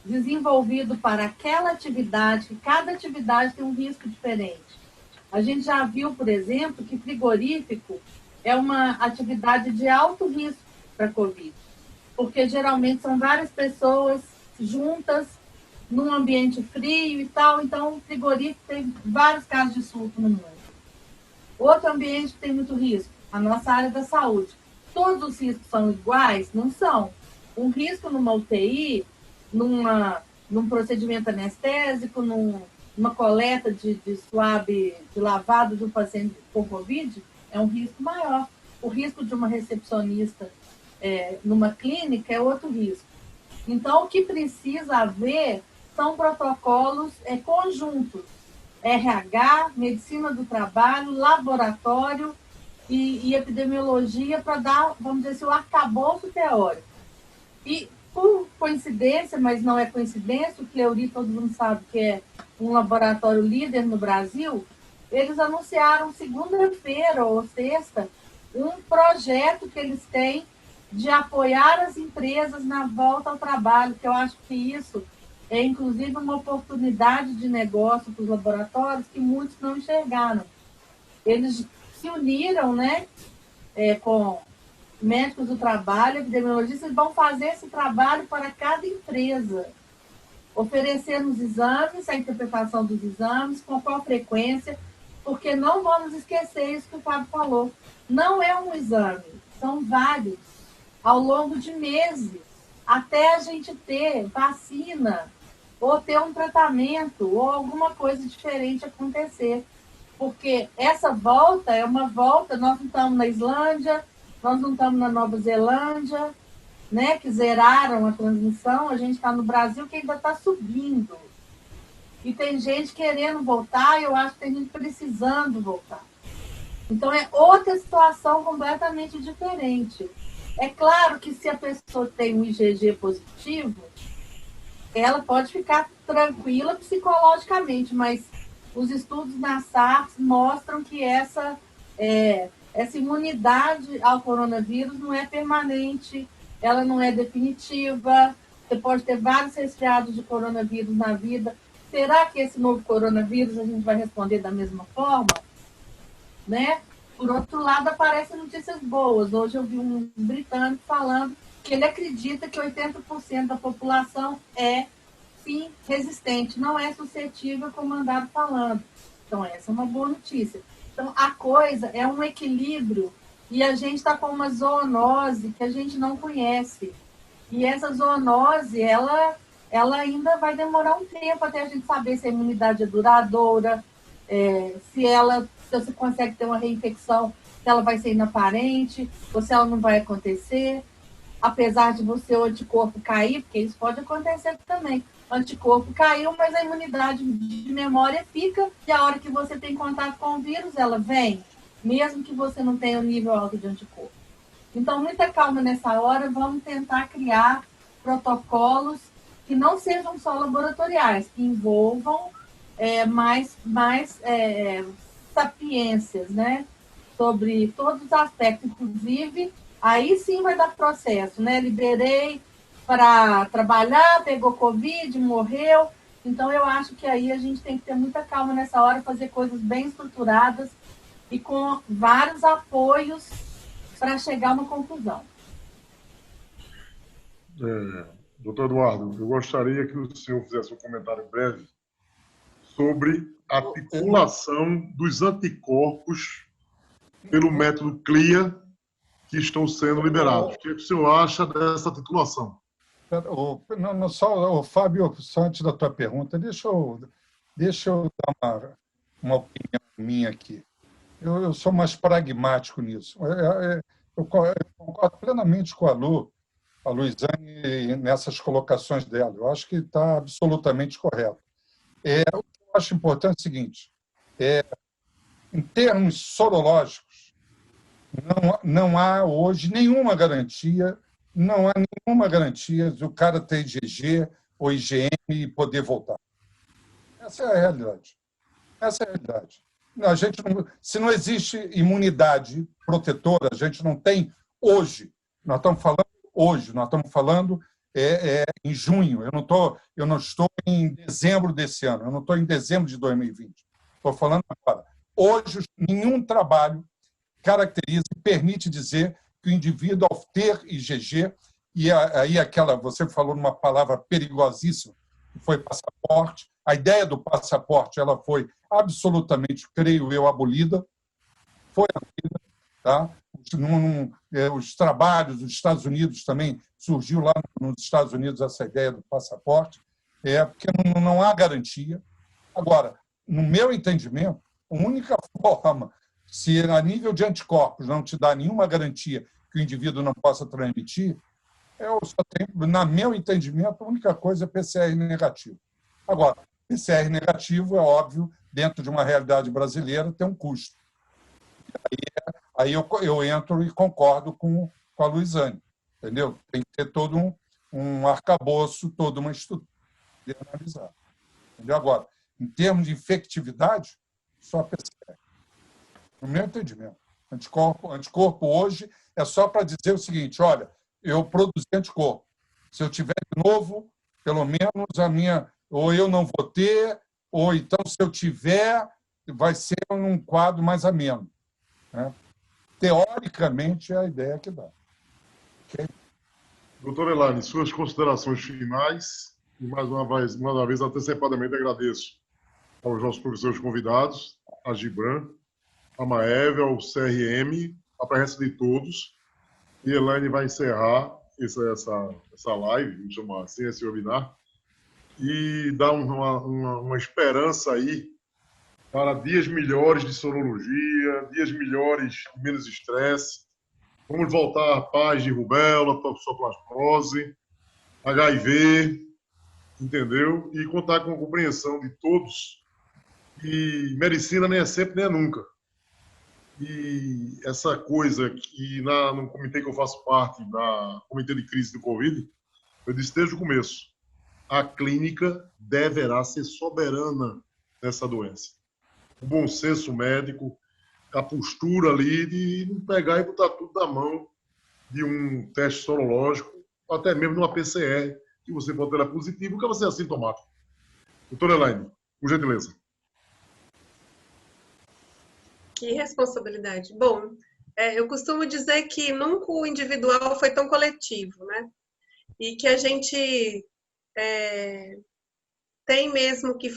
desenvolvido para aquela atividade, que cada atividade tem um risco diferente. A gente já viu, por exemplo, que frigorífico é uma atividade de alto risco para a Covid, porque geralmente são várias pessoas juntas num ambiente frio e tal, então o frigorífico tem vários casos de surto no mundo. Outro ambiente que tem muito risco, a nossa área da saúde. Todos os riscos são iguais? Não são. Um risco numa UTI, num procedimento anestésico, numa coleta de swab, de lavado de um paciente com Covid, é um risco maior. O risco de uma recepcionista numa clínica é outro risco. Então, o que precisa haver são protocolos conjuntos. RH, medicina do trabalho, laboratório e epidemiologia para dar, vamos dizer assim, o arcabouço teórico. E, por coincidência, mas não é coincidência, o Cleuri, todo mundo sabe que é um laboratório líder no Brasil, eles anunciaram segunda-feira ou sexta um projeto que eles têm de apoiar as empresas na volta ao trabalho, que eu acho que isso é, inclusive, uma oportunidade de negócio para os laboratórios que muitos não enxergaram. Eles se uniram, né, com médicos do trabalho, epidemiologistas, vão fazer esse trabalho para cada empresa, oferecendo os exames, a interpretação dos exames, com qual frequência, porque não vamos esquecer isso que o Fábio falou. Não é um exame, são vários, ao longo de meses, até a gente ter vacina, ou ter um tratamento, ou alguma coisa diferente acontecer. Porque essa volta é uma volta, nós não estamos na Islândia, nós não estamos na Nova Zelândia, né, que zeraram a transmissão, a gente está no Brasil que ainda está subindo. E tem gente querendo voltar, e eu acho que tem gente precisando voltar. Então, é outra situação completamente diferente. É claro que se a pessoa tem um IgG positivo, ela pode ficar tranquila psicologicamente, mas os estudos na SARS mostram que essa essa imunidade ao coronavírus não é permanente, ela não é definitiva. Você pode ter vários resfriados de coronavírus na vida. Será que esse novo coronavírus a gente vai responder da mesma forma? Né? Por outro lado, aparecem notícias boas. Hoje eu vi um britânico falando que ele acredita que 80% da população é, sim, resistente, não é suscetível, como andado falando. Então, essa é uma boa notícia. Então, a coisa é um equilíbrio e a gente está com uma zoonose que a gente não conhece. E essa zoonose, ela ainda vai demorar um tempo até a gente saber se a imunidade é duradoura, se você consegue ter uma reinfecção, se ela vai ser inaparente, ou se ela não vai acontecer, apesar de você o anticorpo cair, porque isso pode acontecer também. O anticorpo caiu, mas a imunidade de memória fica, e a hora que você tem contato com o vírus, ela vem, mesmo que você não tenha um nível alto de anticorpo. Então, muita calma nessa hora, vamos tentar criar protocolos que não sejam só laboratoriais, que envolvam mais sapiências, né? Sobre todos os aspectos, inclusive, aí sim vai dar processo, né? Liberei para trabalhar, pegou Covid, morreu. Então, eu acho que aí a gente tem que ter muita calma nessa hora, fazer coisas bem estruturadas e com vários apoios para chegar a uma conclusão. Doutor Eduardo, eu gostaria que o senhor fizesse um comentário breve sobre a articulação dos anticorpos pelo método CLIA que estão sendo liberados. O que o senhor acha dessa titulação? Só, Fábio, só antes da tua pergunta, deixa eu dar uma opinião minha aqui. Eu sou mais pragmático nisso. Eu concordo plenamente com a Luiziane, nessas colocações dela. Eu acho que está absolutamente correto. O que eu acho importante é o seguinte, em termos sorológicos, não há hoje nenhuma garantia, não há nenhuma garantia do cara ter IgG ou IgM e poder voltar. Essa é a realidade. Essa é a realidade. Se não existe imunidade protetora, a gente não tem hoje. Nós estamos falando em junho. Eu não estou em dezembro desse ano. Eu não estou em dezembro de 2020. Estou falando agora. Hoje, nenhum trabalho caracteriza e permite dizer que o indivíduo, ao ter IgG, e aí você falou numa palavra perigosíssima, que foi passaporte. A ideia do passaporte ela foi absolutamente, creio eu, abolida. Foi abolida. Tá? Os trabalhos dos Estados Unidos também, surgiu lá nos Estados Unidos essa ideia do passaporte, porque não há garantia. Agora, no meu entendimento, a única forma, se a nível de anticorpos não te dá nenhuma garantia que o indivíduo não possa transmitir, eu só tenho, no meu entendimento, a única coisa é PCR negativo. Agora, PCR negativo, é óbvio, dentro de uma realidade brasileira, tem um custo. Aí eu entro e concordo com a Luiziane, entendeu? Tem que ter todo um arcabouço, toda uma estrutura de analisar. Entendeu? Agora, em termos de infectividade, só PCR. No meu entendimento. Anticorpo hoje é só para dizer o seguinte, olha, eu produzi anticorpo. Se eu tiver de novo, pelo menos a minha... Ou eu não vou ter, ou então, se eu tiver, vai ser um quadro mais ameno. Né? Teoricamente, é a ideia que dá. Okay? Doutora Elaine, suas considerações finais, e mais uma vez antecipadamente agradeço aos nossos professores convidados, a Gibran, a Maeve, ao CRM, a presença de todos. E a Elaine vai encerrar essa live, vamos chamar assim, esse webinar, e dar uma esperança aí para dias melhores de sorologia, dias melhores de menos estresse. Vamos voltar à paz de rubéola, toxoplasmose, HIV, entendeu? E contar com a compreensão de todos. E medicina nem é sempre, nem é nunca. E essa coisa que no comitê que eu faço parte, no comitê de crise do Covid, eu disse desde o começo, a clínica deverá ser soberana nessa doença. O bom senso médico, a postura ali de não pegar e botar tudo na mão de um teste sorológico, até mesmo numa PCR, que você pode ter positivo, porque você é assintomático. Doutora Elaine, por gentileza. Que responsabilidade. Bom, eu costumo dizer que nunca o individual foi tão coletivo, né? E que a gente tem mesmo que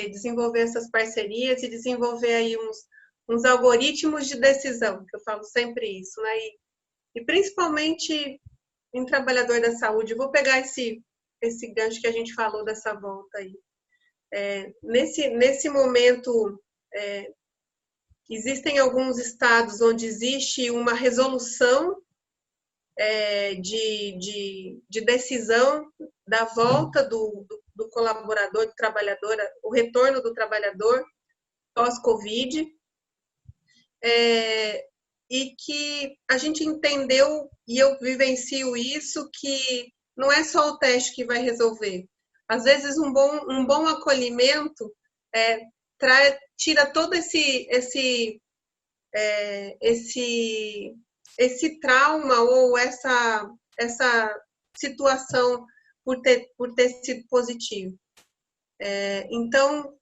desenvolver essas parcerias e desenvolver aí uns algoritmos de decisão, que eu falo sempre isso, né? E principalmente em trabalhador da saúde. Eu vou pegar esse gancho que a gente falou dessa volta aí. Nesse momento, existem alguns estados onde existe uma resolução de decisão da volta do colaborador, do trabalhador, o retorno do trabalhador pós-Covid, e que a gente entendeu, e eu vivencio isso, que não é só o teste que vai resolver. Às vezes, um bom acolhimento tira todo esse trauma ou essa situação por ter sido positivo. Então,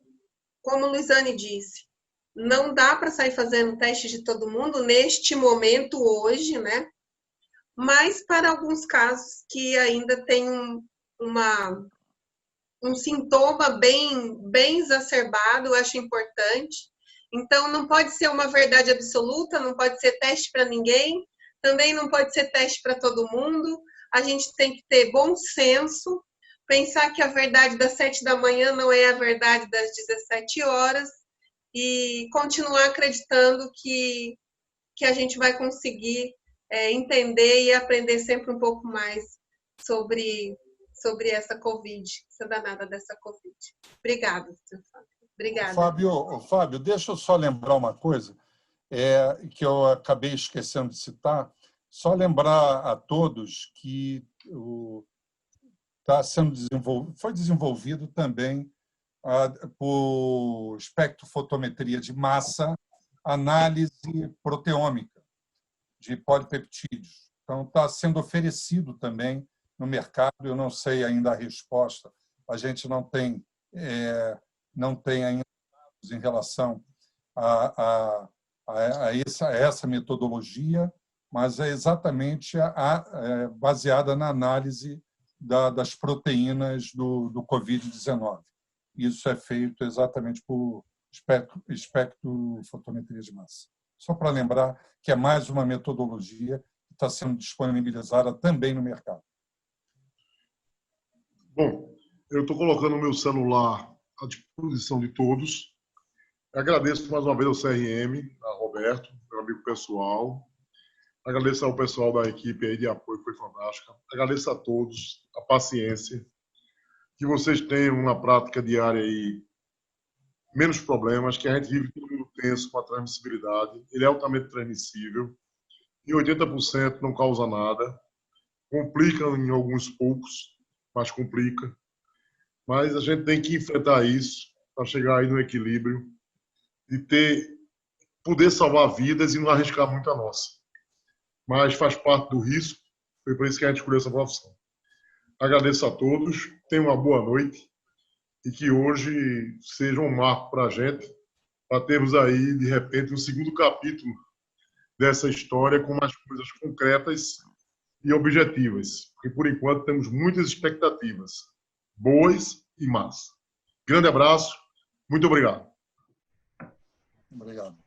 como Luiziane disse, não dá para sair fazendo teste de todo mundo neste momento hoje, né? Mas para alguns casos que ainda tem um sintoma bem exacerbado, eu acho importante. Então, não pode ser uma verdade absoluta, não pode ser teste para ninguém, também não pode ser teste para todo mundo. A gente tem que ter bom senso, pensar que a verdade das 7 da manhã não é a verdade das 17 horas e continuar acreditando que a gente vai conseguir entender e aprender sempre um pouco mais sobre essa Covid, essa danada dessa Covid. Obrigada, seu Fábio. Obrigada. Fábio, deixa eu só lembrar uma coisa que eu acabei esquecendo de citar. Só lembrar a todos que foi desenvolvido também por espectrofotometria de massa, análise proteômica de polipeptídeos. Então, está sendo oferecido também no mercado. Eu não sei ainda a resposta. A gente não tem ainda dados em relação a essa metodologia, mas é exatamente baseada na análise das proteínas do Covid-19. Isso é feito exatamente por espectrofotometria de massa. Só para lembrar que é mais uma metodologia que está sendo disponibilizada também no mercado. Bom, eu estou colocando o meu celular à disposição de todos. Agradeço mais uma vez ao CRM, a Roberto, meu amigo pessoal. Agradeço ao pessoal da equipe aí de apoio, foi fantástica. Agradeço a todos a paciência. Que vocês tenham na prática diária aí menos problemas, que a gente vive todo mundo tenso com a transmissibilidade. Ele é altamente transmissível. E 80% não causa nada. Complica em alguns poucos, mas complica. Mas a gente tem que enfrentar isso para chegar aí no equilíbrio de poder salvar vidas e não arriscar muito a nossa. Mas faz parte do risco, foi por isso que a gente escolheu essa profissão. Agradeço a todos, tenham uma boa noite e que hoje seja um marco para a gente, para termos aí, de repente, um segundo capítulo dessa história com mais coisas concretas e objetivas. Porque, por enquanto, temos muitas expectativas, boas e más. Grande abraço, muito obrigado. Obrigado.